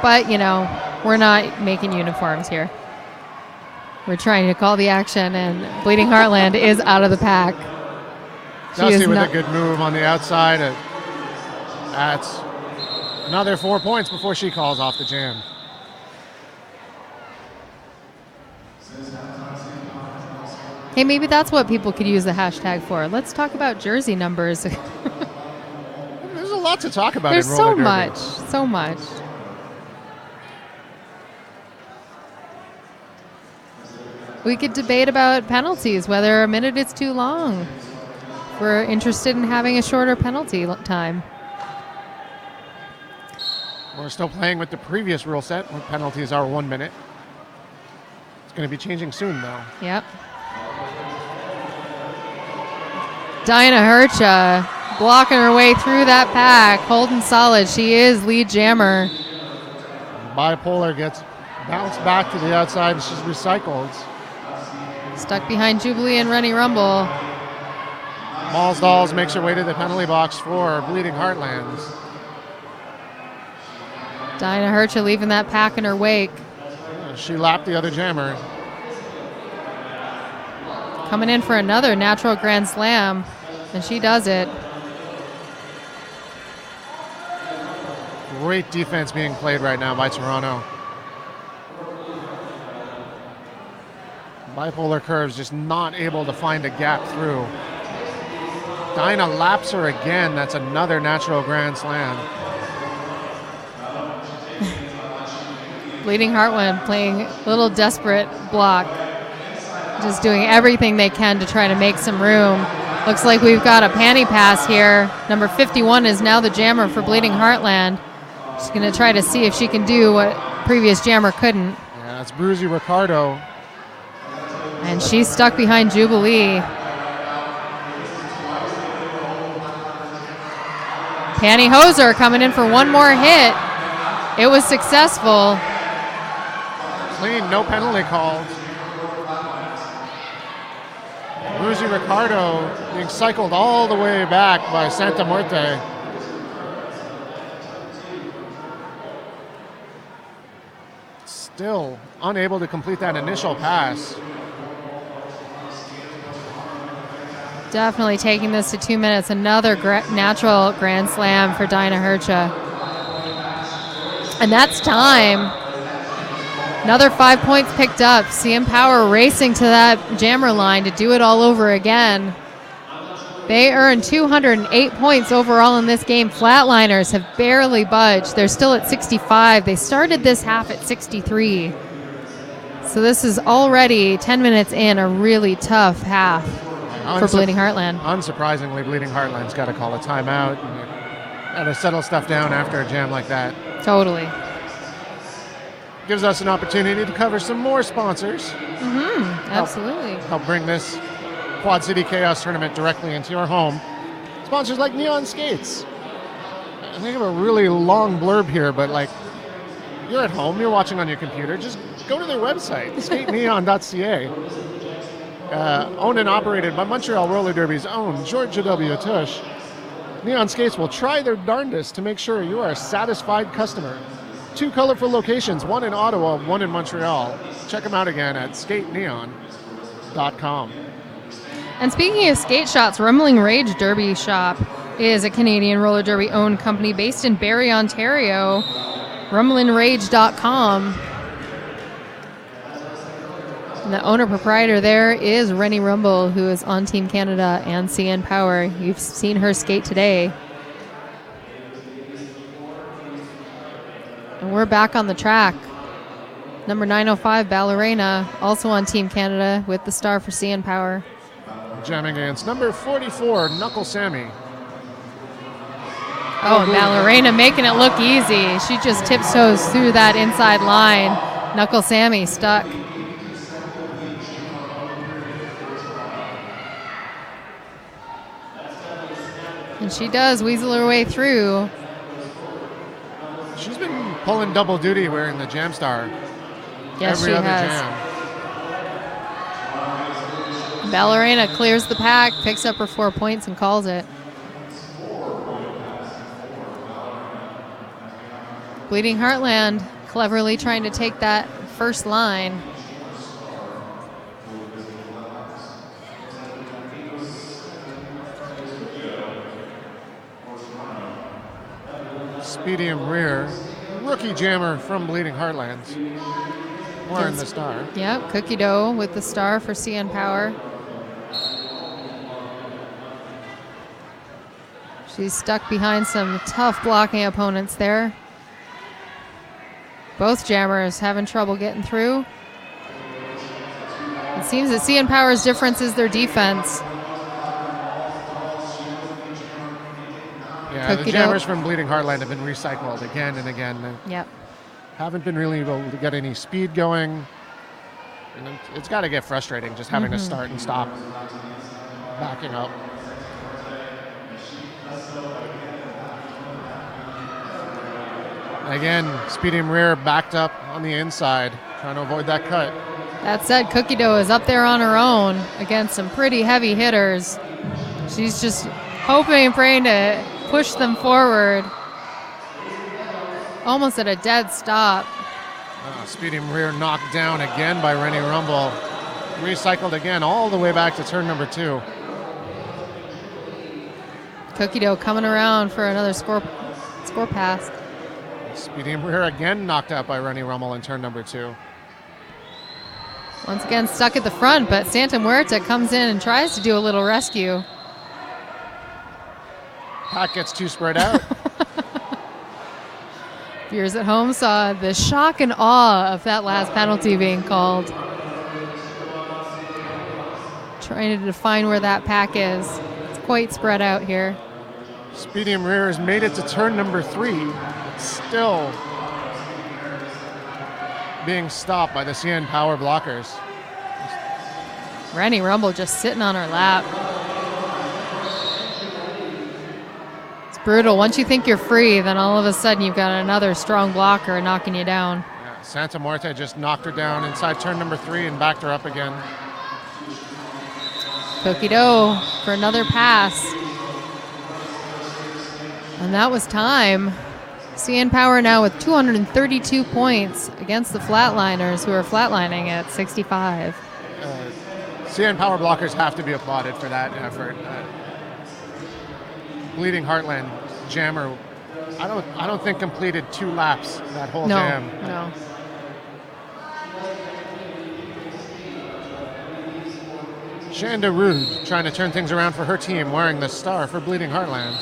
But, you know, we're not making uniforms here. We're trying to call the action, and Bleeding Heartland is out of the pack. Dusty with a good move on the outside. That's another 4 points before she calls off the jam. Hey, maybe that's what people could use the hashtag for. Let's talk about jersey numbers. There's a lot to talk about. There's in roller derby. so much. We could debate about penalties, whether a minute is too long. We're interested in having a shorter penalty time. We're still playing with the previous rule set where penalties are 1 minute. It's going to be changing soon, though. Yep. Dinah Hercha blocking her way through that pack, holding solid. She is lead jammer. Bipolar gets bounced back to the outside, and she's recycled. Stuck behind Jubilee and Rennie Rumble. Malls Dolls makes her way to the penalty box for Bleeding Heartlands. Dinah Hercha leaving that pack in her wake. She lapped the other jammer. Coming in for another natural Grand Slam, and she does it. Great defense being played right now by Toronto. Bipolar Curves just not able to find a gap through. Dinah laps her again. That's another natural Grand Slam. Bleeding Heartland playing a little desperate block. Just doing everything they can to try to make some room. Looks like we've got a panty pass here. Number 51 is now the jammer for Bleeding Heartland. She's going to try to see if she can do what previous jammer couldn't. Yeah, it's Bruzy Ricardo. And she's stuck behind Jubilee. Pantyhoser coming in for one more hit. It was successful. Clean, no penalty called. Bruzy Ricardo being cycled all the way back by Santa Muerte. Still unable to complete that initial pass. Definitely taking this to 2 minutes. Another natural Grand Slam for Dinah Hercha. And that's time. Another 5 points picked up. CM Power racing to that jammer line to do it all over again. They earned 208 points overall in this game. Flatliners have barely budged. They're still at 65. They started this half at 63. So this is already 10 minutes in, a really tough half for Bleeding Heartland. Unsurprisingly, Bleeding Heartland's got to call a timeout and to settle stuff down after a jam like that. Totally. Gives us an opportunity to cover some more sponsors. Absolutely. Help bring this Quad City Chaos tournament directly into your home. Sponsors like Neon Skates. I think I have a really long blurb here, but like, you're at home, you're watching on your computer, just go to their website, skateneon.ca. Owned and operated by Montreal Roller Derby's own Georgia W. Tush. Neon Skates will try their darndest to make sure you are a satisfied customer. 2 colorful locations, one in Ottawa, one in Montreal. Check them out again at skateneon.com. And speaking of skate shops, Rumbling Rage Derby Shop is a Canadian roller derby owned company based in Barrie, Ontario. RumblingRage.com. And the owner proprietor there is Rennie Rumble, who is on Team Canada and CN Power. You've seen her skate today. And we're back on the track. Number 905, Ballerina, also on Team Canada with the star for CN Power. Jamming against number 44, Knuckle Sammy. Oh, and Ballerina making it look easy. She just tiptoes through that inside line. Knuckle Sammy stuck. And she does weasel her way through. She's been pulling double duty wearing the Jam Star. Yes, every she other has. jam. Ballerina clears the pack, picks up her 4 points, and calls it. Bleeding Heartland cleverly trying to take that first line. Speedium rear, rookie jammer from Bleeding Heartlands. Wearing the star. Yep, Cookie Dough with the star for CN Power. She's stuck behind some tough blocking opponents there. Both jammers having trouble getting through. It seems that CN Power's difference is their defense. Yeah, the jammers from Bleeding Heartland have been recycled again and again. Yep. Haven't been really able to get any speed going. And it's got to get frustrating just having to start and stop, backing up. Again, Speedium rear backed up on the inside, trying to avoid that cut. That said, Cookie Dough is up there on her own against some pretty heavy hitters. She's just hoping and praying to push them forward. Almost at a dead stop. Speedium rear knocked down again by Rennie Rumble. Recycled again all the way back to turn number 2. Cookie Dough coming around for another score pass. Speedium rear again knocked out by Rennie Rumble in turn number 2. Once again stuck at the front, but Santa Muerta comes in and tries to do a little rescue. Pack gets too spread out. Viewers at home saw the shock and awe of that last penalty being called. Trying to define where that pack is. It's quite spread out here. Speedium rear has made it to turn number 3. It's still being stopped by the CN Power blockers. Rennie Rumble just sitting on her lap. It's brutal. Once you think you're free, then all of a sudden you've got another strong blocker knocking you down. Yeah, Santa Muerta just knocked her down inside turn number 3 and backed her up again. Cookie Dough for another pass. And that was time. CN Power now with 232 points against the Flatliners, who are flatlining at 65. CN Power blockers have to be applauded for that effort. Bleeding Heartland jammer, I don't think completed 2 laps that whole jam. No. Shanda Rude trying to turn things around for her team, wearing the star for Bleeding Heartland.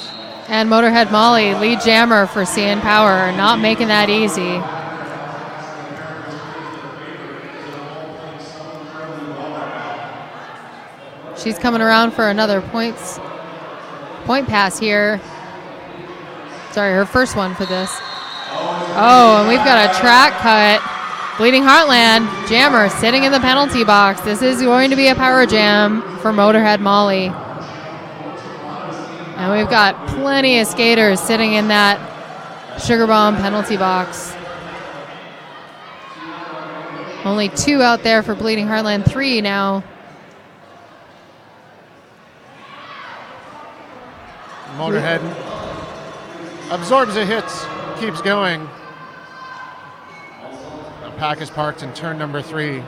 And Motorhead Molly, lead jammer for CN Power, not making that easy. She's coming around for another point pass here. Sorry, her first one for this. Oh, and we've got a track cut. Bleeding Heartland, jammer sitting in the penalty box. This is going to be a power jam for Motorhead Molly. And we've got plenty of skaters sitting in that Sugar Bomb penalty box. Only 2 out there for Bleeding Heartland, 3 now. Motorhead absorbs the hits, keeps going. The pack is parked in turn number 3.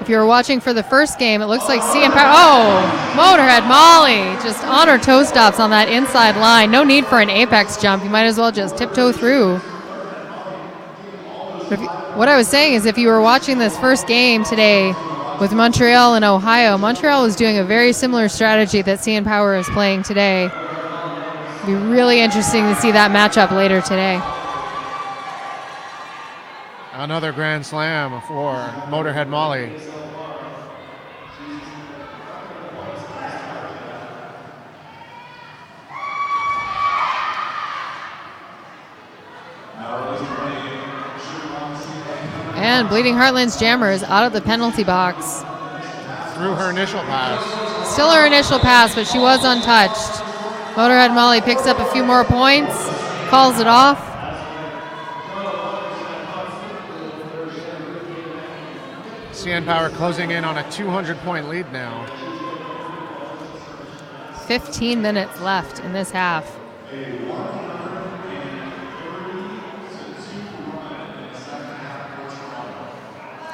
If you were watching for the first game, it looks like CN Power. Oh, Motorhead Molly just on her toe stops on that inside line. No need for an apex jump. You might as well just tiptoe through. What I was saying is if you were watching this first game today with Montreal and Ohio, Montreal is doing a very similar strategy that CN Power is playing today. It'll be really interesting to see that matchup later today. Another grand slam for Motorhead Molly. And Bleeding Heartland's jammer is out of the penalty box. Through her initial pass. Still her initial pass, but she was untouched. Motorhead Molly picks up a few more points, calls it off. CN Power closing in on a 200-point lead now. 15 minutes left in this half.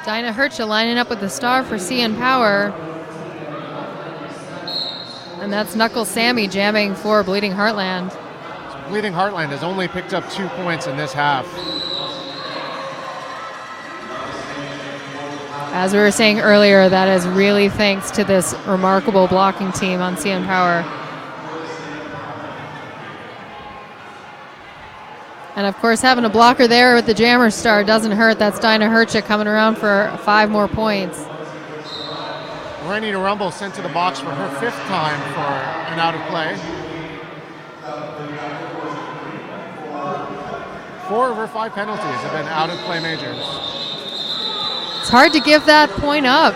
Dinah Hertscha lining up with the star for CN Power. And that's Knuckle Sammy jamming for Bleeding Heartland. So Bleeding Heartland has only picked up 2 points in this half. As we were saying earlier, that is really thanks to this remarkable blocking team on CN Power. And of course, having a blocker there with the jammer star doesn't hurt. That's Dinah Hertscha coming around for 5 more points. Renita Rumble sent to the box for her 5th time for an out of play. 4 of her 5 penalties have been out of play majors. It's hard to give that point up.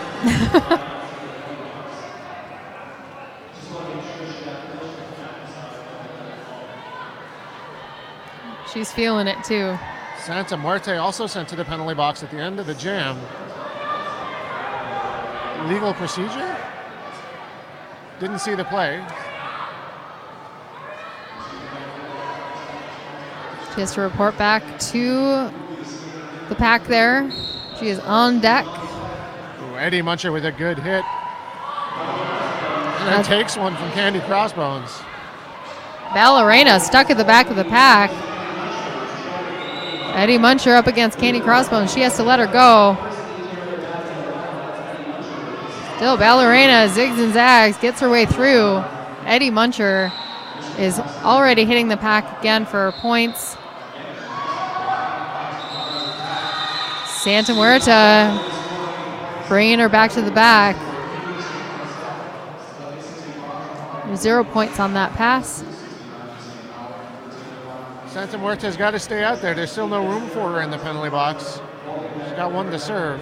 She's feeling it too. Santa Muerte also sent to the penalty box at the end of the jam. Legal procedure? Didn't see the play. She has to report back to the pack there. She is on deck. Ooh, Eddie Muncher with a good hit. And then takes one from Candy Crossbones. Ballerina stuck at the back of the pack. Eddie Muncher up against Candy Crossbones. She has to let her go. Still, Ballerina zigs and zags, gets her way through. Eddie Muncher is already hitting the pack again for points. Santa Muerta bringing her back to the back. 0 points on that pass. Santa Muerta's got to stay out there. There's still no room for her in the penalty box. She's got 1 to serve.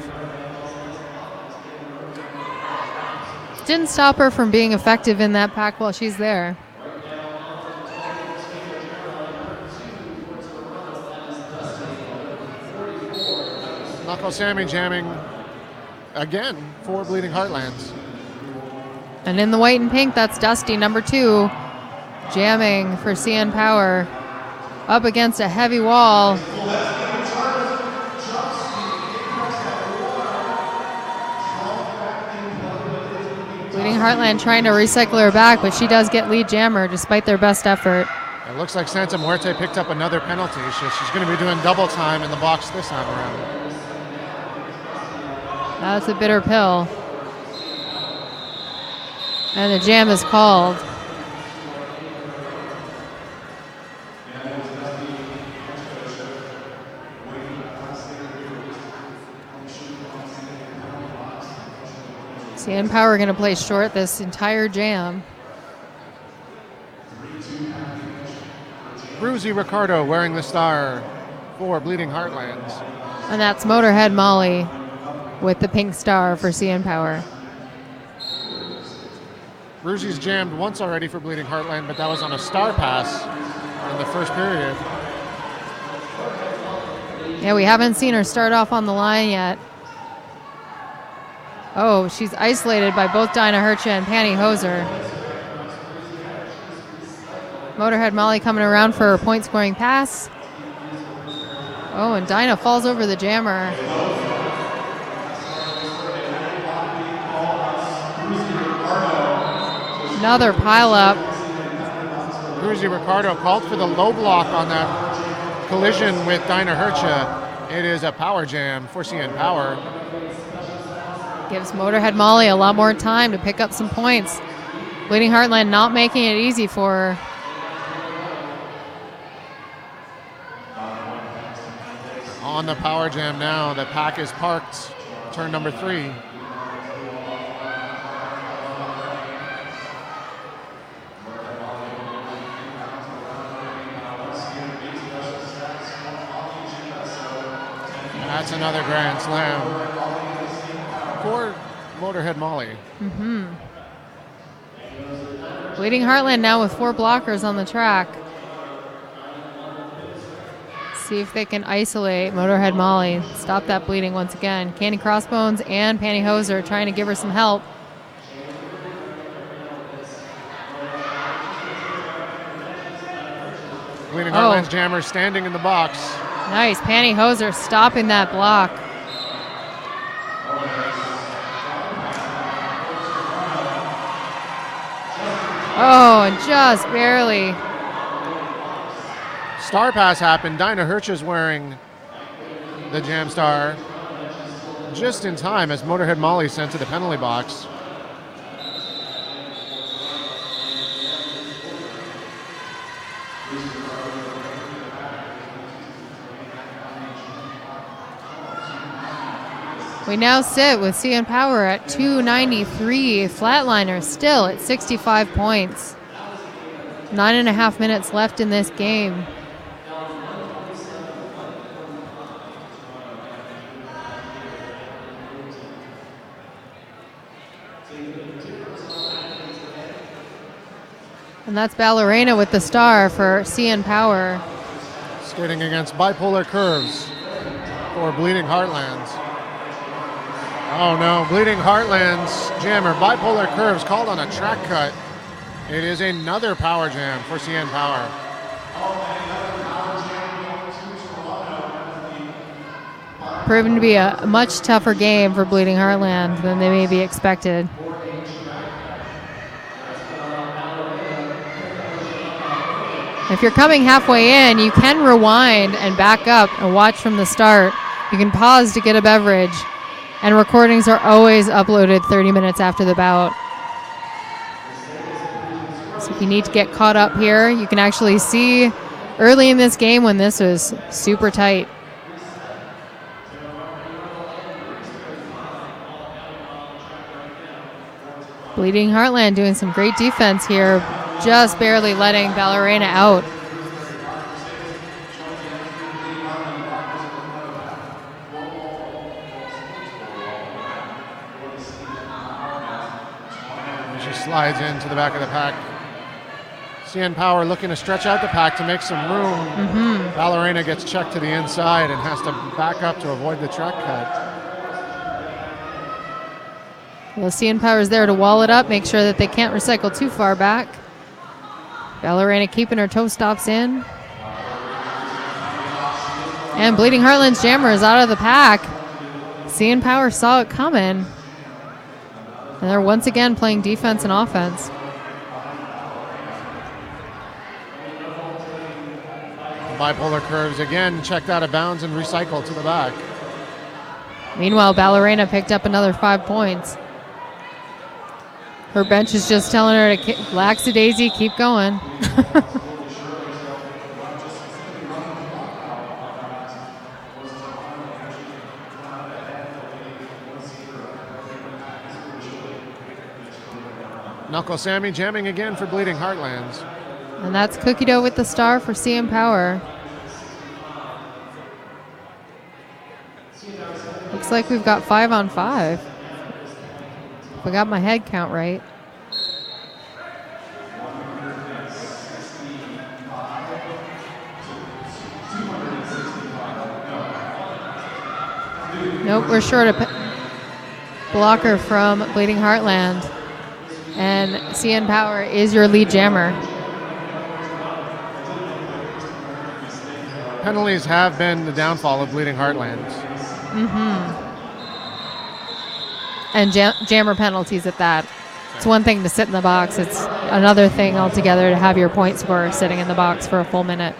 Didn't stop her from being effective in that pack while she's there. Knuckle Sammy jamming again for Bleeding Heartlands. And in the white and pink, that's Dusty, number 2, jamming for CN Power. Up against a heavy wall. Bleeding Heartland trying to recycle her back, but she does get lead jammer despite their best effort. It looks like Santa Muerte picked up another penalty. She's going to be doing double time in the box this time around. That's a bitter pill. And the jam is called. CN Power going to play short this entire jam. Bruzy Ricardo wearing the star for Bleeding Heartlands. And that's Motorhead Molly with the pink star for CN Power. Bruzy's jammed once already for Bleeding Heartland, but that was on a star pass in the first period. Yeah, we haven't seen her start off on the line yet. Oh, she's isolated by both Dinah Hercha and Panny Hoser. Motorhead Molly coming around for her point scoring pass. Oh, and Dinah falls over the jammer. Another pile up. Bruzy Ricardo called for the low block on that collision with Dinah Hercha. It is a power jam for CN Power. Gives Motorhead Molly a lot more time to pick up some points. Bleeding Heartland not making it easy for her. On the power jam now, the pack is parked, turn number 3. That's another grand slam for Motorhead Molly. Bleeding Heartland now with 4 blockers on the track. See if they can isolate Motorhead Molly. Stop that bleeding once again. Candy Crossbones and Panty Hoser trying to give her some help. Bleeding Heartland's jammer standing in the box. Nice. Panty Hoser stopping that block. Oh, and just barely. Star pass happened. Dinah Hercha's wearing the jam star just in time as Motorhead Molly sent to the penalty box. We now sit with CN Power at 293. Flatliners still at 65 points. 9.5 minutes left in this game. And that's Ballerina with the star for CN Power. Skating against Bipolar Curves for Bleeding Heartlands. Oh no, Bleeding Heartlands jammer, Bipolar Curves called on a track cut. It is another power jam for CN Power. Proven to be a much tougher game for Bleeding Heartland than they may be expected. If you're coming halfway in, you can rewind and back up and watch from the start. You can pause to get a beverage, and recordings are always uploaded 30 minutes after the bout. So if you need to get caught up here, you can actually see early in this game when this was super tight. Bleeding Heartland doing some great defense here, just barely letting Ballerina out. She slides into the back of the pack. CN Power looking to stretch out the pack to make some room. Ballerina gets checked to the inside and has to back up to avoid the track cut. Well, CN Power's there to wall it up, make sure that they can't recycle too far back. Ballerina keeping her toe stops in. And Bleeding Heartland's jammer is out of the pack. CN Power saw it coming. And they're once again playing defense and offense. Bipolar Curves again checked out of bounds and recycled to the back. Meanwhile, Ballerina picked up another 5 points. Her bench is just telling her to lackadaisy, keep going. Knuckle Sammy jamming again for Bleeding Heartlands. And that's Cookie Dough with the star for CN Power. Looks like we've got 5 on 5. If I got my head count right. Nope, we're short a blocker from Bleeding Heartland. And CN Power is your lead jammer. Penalties have been the downfall of Bleeding Heartland. And jammer penalties at that. It's one thing to sit in the box. It's another thing altogether to have your point scorer sitting in the box for a full minute.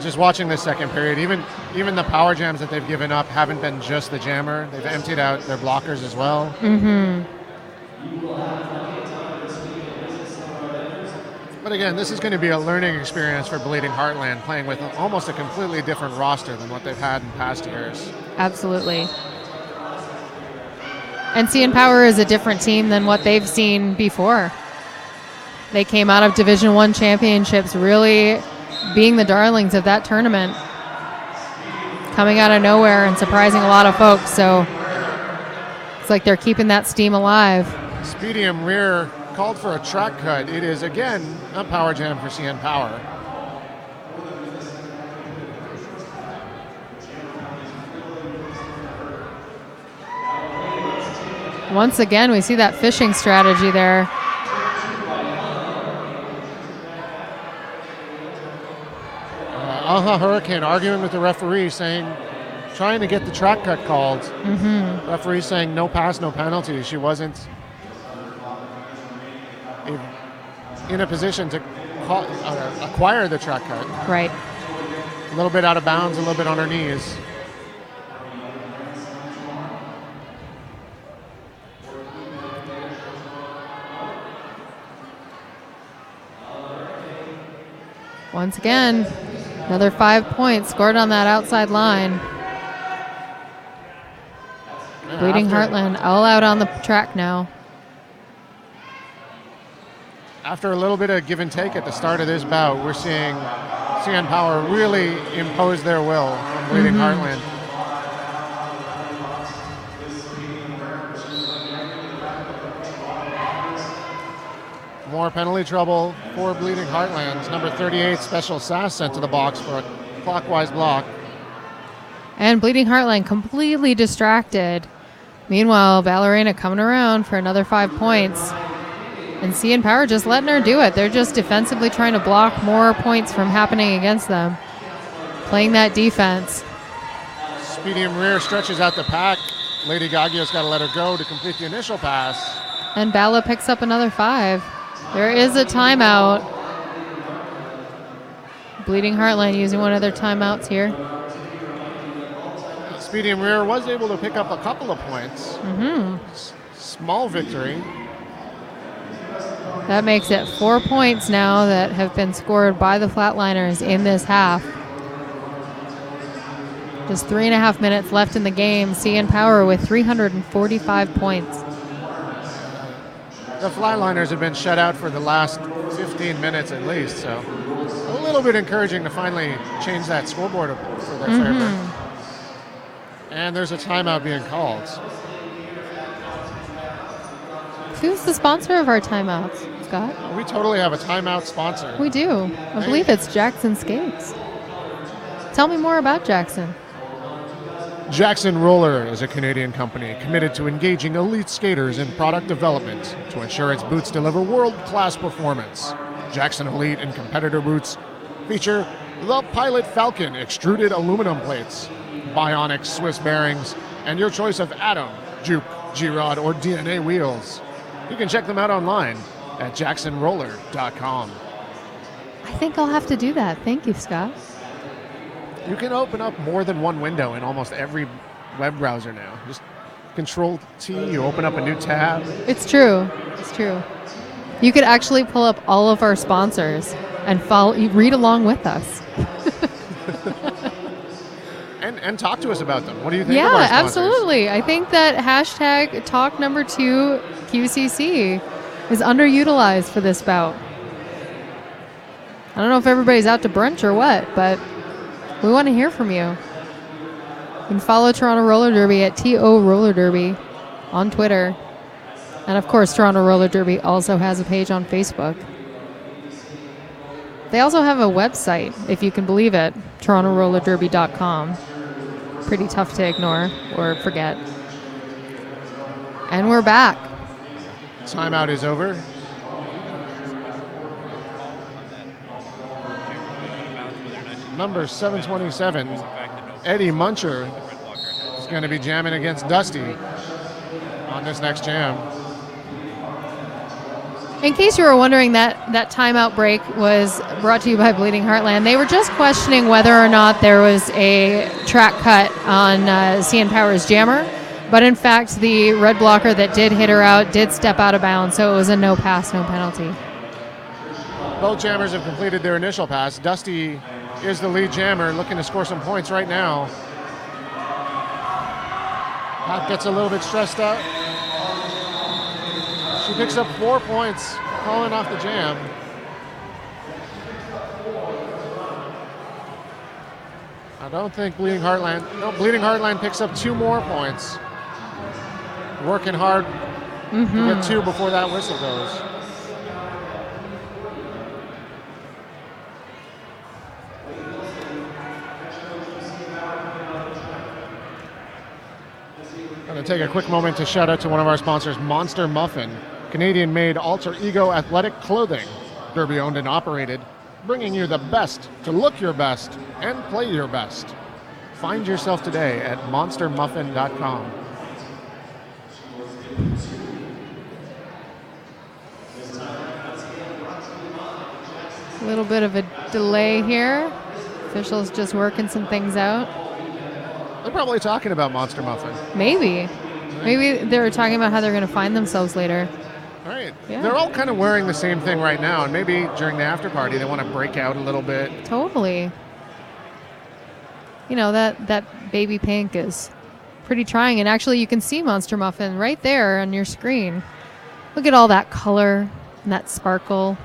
Just watching the second period, even the power jams that they've given up haven't been just the jammer. They've emptied out their blockers as well. But again, this is going to be a learning experience for Bleeding Heartland, playing with almost a completely different roster than what they've had in past years. Absolutely. And CN Power is a different team than what they've seen before. They came out of Division I championships really being the darlings of that tournament, coming out of nowhere and surprising a lot of folks. So it's like they're keeping that steam alive. Speedium rear called for a track cut. It is, again, a power jam for CN Power. Once again, we see that fishing strategy there. Hurricane arguing with the referee, trying to get the track cut called. Referee saying no pass, no penalty. She wasn't in a position to acquire the track cut. Right. A little bit out of bounds, a little bit on her knees. Once again, another 5 points scored on that outside line. Bleeding Heartland all out on the track now. After a little bit of give and take at the start of this bout, we're seeing CN Power really impose their will on Bleeding Heartland. More penalty trouble for Bleeding Heartlands. Number 38, Special Sass, sent to the box for a clockwise block. And Bleeding Heartland completely distracted. Meanwhile, Ballerina coming around for another 5 points. And CN Power just letting her do it. They're just defensively trying to block more points from happening against them. Playing that defense. Speedium rear stretches out the pack. Lady Gaggio's got to let her go to complete the initial pass. And Bala picks up another 5. There is a timeout. Bleeding Heartland using one of their timeouts here. Speedium rear was able to pick up a couple of points. Small victory. That makes it 4 points now that have been scored by the Flatliners in this half. Just 3.5 minutes left in the game. CN Power with 345 points. The Flatliners have been shut out for the last 15 minutes at least, so a little bit encouraging to finally change that scoreboard for their favor. And there's a timeout being called. Who's the sponsor of our timeouts, Scott? We totally have a timeout sponsor. We do. I believe it's Jackson Skates. Tell me more about Jackson. Jackson Roller is a Canadian company committed to engaging elite skaters in product development to ensure its boots deliver world-class performance. Jackson Elite and competitor boots feature the Pilot Falcon extruded aluminum plates, Bionic Swiss bearings, and your choice of Atom, Juke, G-Rod, or DNA wheels. You can check them out online at jacksonroller.com. I think I'll have to do that. Thank you, Scott. You can open up more than one window in almost every web browser now. Just Control-T, you open up a new tab. It's true. It's true. You could actually pull up all of our sponsors and read along with us. and talk to us about them. What do you think of Yeah, our sponsors? absolutely. I think that hashtag Toque #2 QCC is underutilized for this bout. I don't know if everybody's out to brunch or what, but we want to hear from you. You can follow Toronto Roller Derby at TO Roller Derby on Twitter. And of course, Toronto Roller Derby also has a page on Facebook. They also have a website, if you can believe it, TorontoRollerDerby.com. Pretty tough to ignore or forget. And we're back. Timeout is over. Number 727, Eddie Muncher, is going to be jamming against Dusty on this next jam. In case you were wondering, that timeout break was brought to you by Bleeding Heartland. They were just questioning whether or not there was a track cut on CN Power's jammer. But in fact, the red blocker that did hit her out did step out of bounds, so it was a no pass, no penalty. Both jammers have completed their initial pass. Dusty is the lead jammer, looking to score some points right now. Pat gets a little bit stressed out. She picks up 4 points, calling off the jam. I don't think Bleeding Heartland picks up 2 more points. Working hard to get 2 before that whistle goes. I'm going to take a quick moment to shout out to one of our sponsors, Monster Muffin, Canadian-made alter ego athletic clothing, Derby owned and operated, bringing you the best to look your best and play your best. Find yourself today at monstermuffin.com. A little bit of a delay here. Officials just working some things out. They're probably talking about Monster Muffin. Maybe they're talking about how they're going to find themselves later. All right. Yeah. They're all kind of wearing the same thing right now, and maybe during the after party they want to break out a little bit. Totally. You know, that baby pink is pretty trying, and actually you can see Monster Muffin right there on your screen. Look at all that color and that sparkle.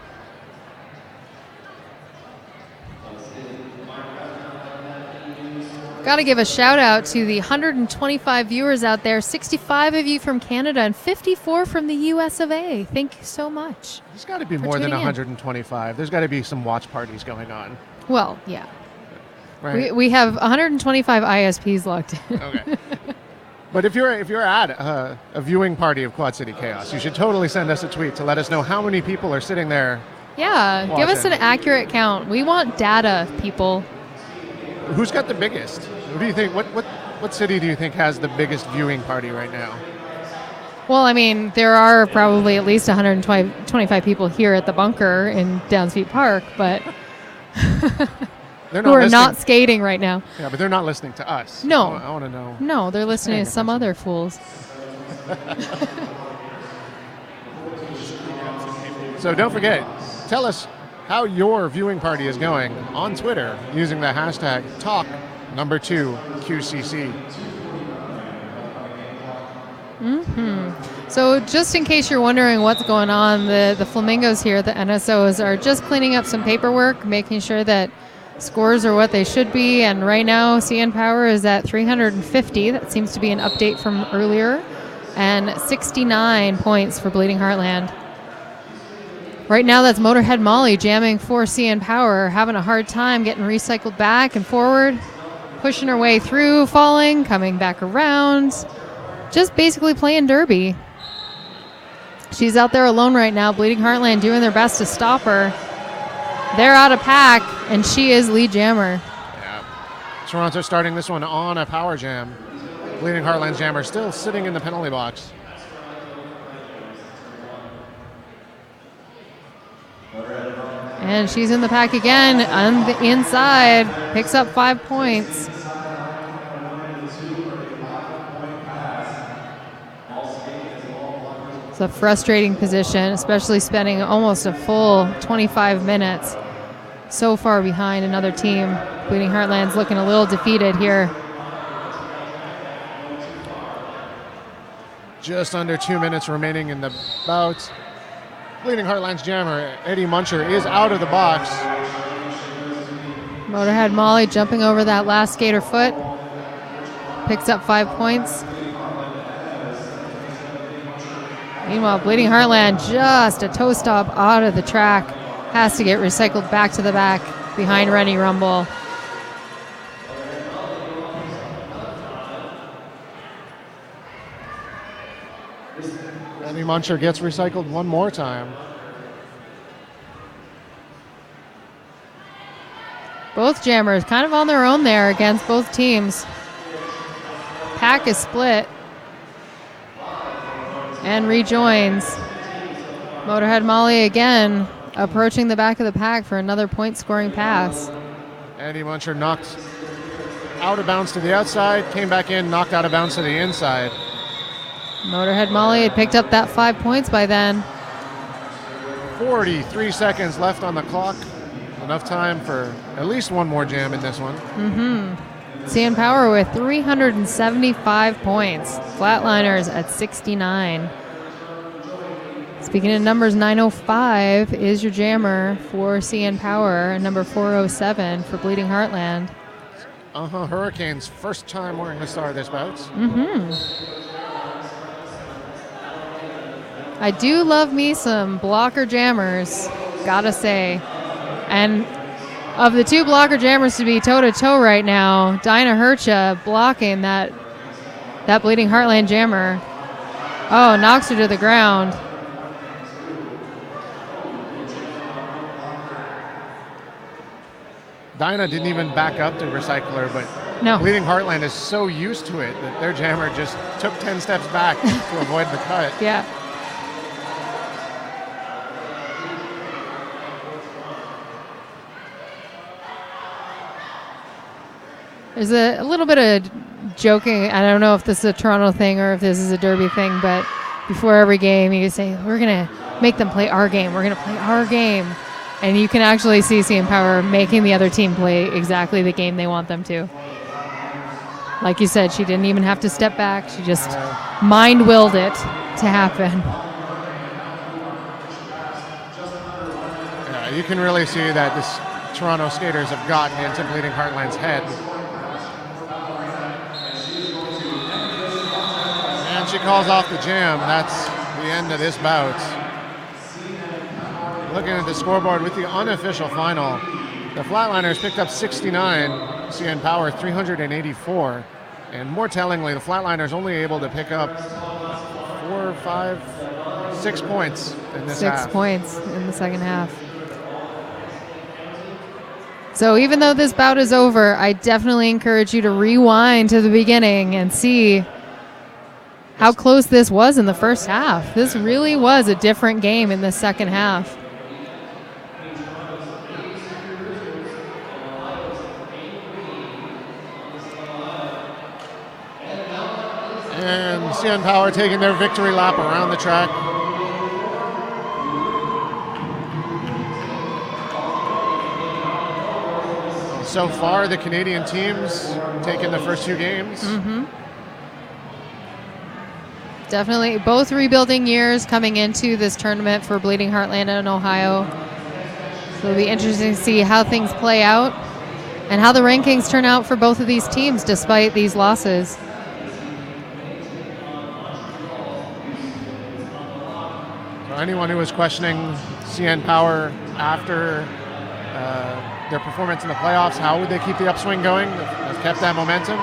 Got to give a shout out to the 125 viewers out there, 65 of you from Canada and 54 from the US of A. Thank you so much. There's got to be more than 125. There's got to be some watch parties going on. Well, yeah. Right. We have 125 ISPs locked in. Okay. But if you're at a viewing party of Quad City Chaos, you should totally send us a tweet to let us know how many people are sitting there. Yeah, watching. give us an accurate count. We want data, people. Who's got the biggest? What do you think? What city do you think has the biggest viewing party right now? Well, I mean, there are probably at least 125 people here at the bunker in Downsview Park, but They're who are not skating right now. Yeah, but they're not listening to us. No. I want to know. No, they're listening to some other fools. So don't forget, tell us how your viewing party is going on Twitter using the hashtag Toque2QCC. So just in case you're wondering what's going on, the Flamingos here, the NSOs, are just cleaning up some paperwork, making sure that scores are what they should be. And right now, CN Power is at 350. That seems to be an update from earlier. And 69 points for Bleeding Heartland. Right now, that's Motorhead Molly jamming for CN Power, having a hard time getting recycled back and forward, pushing her way through, falling, coming back around, just basically playing derby. She's out there alone right now. Bleeding Heartland doing their best to stop her. They're out of pack, and she is lead jammer. Yeah. Toronto starting this one on a power jam. Bleeding Heartland jammer still sitting in the penalty box. And she's in the pack again on the inside. Picks up 5 points. It's a frustrating position, especially spending almost a full 25 minutes so far behind another team. Bleeding Heartland's looking a little defeated here. Just under 2 minutes remaining in the bout. Bleeding Heartland's jammer, Eddie Muncher, is out of the box. Motorhead Molly jumping over that last skater foot. Picks up 5 points. Meanwhile, Bleeding Heartland just a toe stop out of the track. Has to get recycled back to the back behind Rennie Rumble. Eddie Muncher gets recycled one more time. Both jammers kind of on their own there against both teams. Pack is split and rejoins. Motorhead Molly again approaching the back of the pack for another point scoring pass. Eddie Muncher knocked out of bounds to the outside, came back in, knocked out of bounds to the inside. Motorhead Molly had picked up that 5 points by then. 43 seconds left on the clock. Enough time for at least one more jam in this one. CN Power with 375 points. Flatliners at 69. Speaking of numbers, 905 is your jammer for CN Power, and number 407 for Bleeding Heartland. Hurricanes, first time wearing the star this bout. I do love me some blocker jammers, gotta say. And of the two blocker jammers to be toe-to-toe right now, Dinah Hercha blocking that Bleeding Heartland jammer. Oh, knocks her to the ground. Dinah didn't even back up to recycle her, but No. Bleeding Heartland is so used to it that their jammer just took 10 steps back to avoid the cut. Yeah. There's a little bit of joking. I don't know if this is a Toronto thing or if this is a Derby thing, but before every game, you say, we're going to make them play our game. We're going to play our game. And you can actually see CN Power making the other team play exactly the game they want them to. Like you said, she didn't even have to step back. She just mind-willed it to happen. Yeah, you can really see that this Toronto skaters have gotten into Bleeding Heartland's head. And she calls off the jam. That's the end of this bout. Looking at the scoreboard with the unofficial final, the Flatliners picked up 69, CN Power 384, and more tellingly, the Flatliners only able to pick up 4, 5, 6 points in this half. 6 points in the second half. So even though this bout is over, I definitely encourage you to rewind to the beginning and see how close this was in the first half. This really was a different game in the second half. And CN Power taking their victory lap around the track. So far, the Canadian teams taking the first two games. Definitely both rebuilding years coming into this tournament for Bleeding Heartland in Ohio. So it'll be interesting to see how things play out and how the rankings turn out for both of these teams despite these losses. Anyone who was questioning CN Power after their performance in the playoffs, how would they keep the upswing going? They've kept that momentum.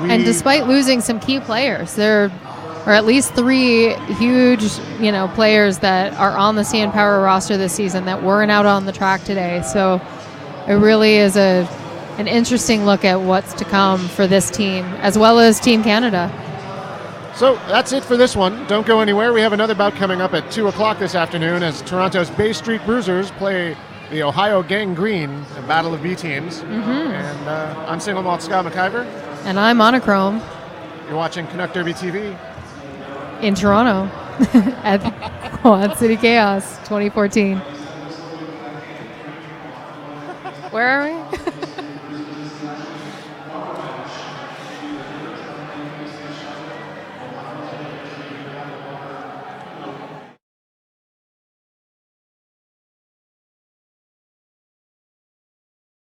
And despite losing some key players, there are at least 3 huge, players that are on the CN Power roster this season that weren't out on the track today. So it really is an interesting look at what's to come for this team, as well as Team Canada. So that's it for this one. Don't go anywhere. We have another bout coming up at 2 o'clock this afternoon as Toronto's Bay Street Bruisers play the Ohio Gangrene, a battle of B teams. And I'm Single Malt Scott McIver. And I'm Monichrome. You're watching Canuck Derby TV. In Toronto at Quad City Chaos 2014. Where are we?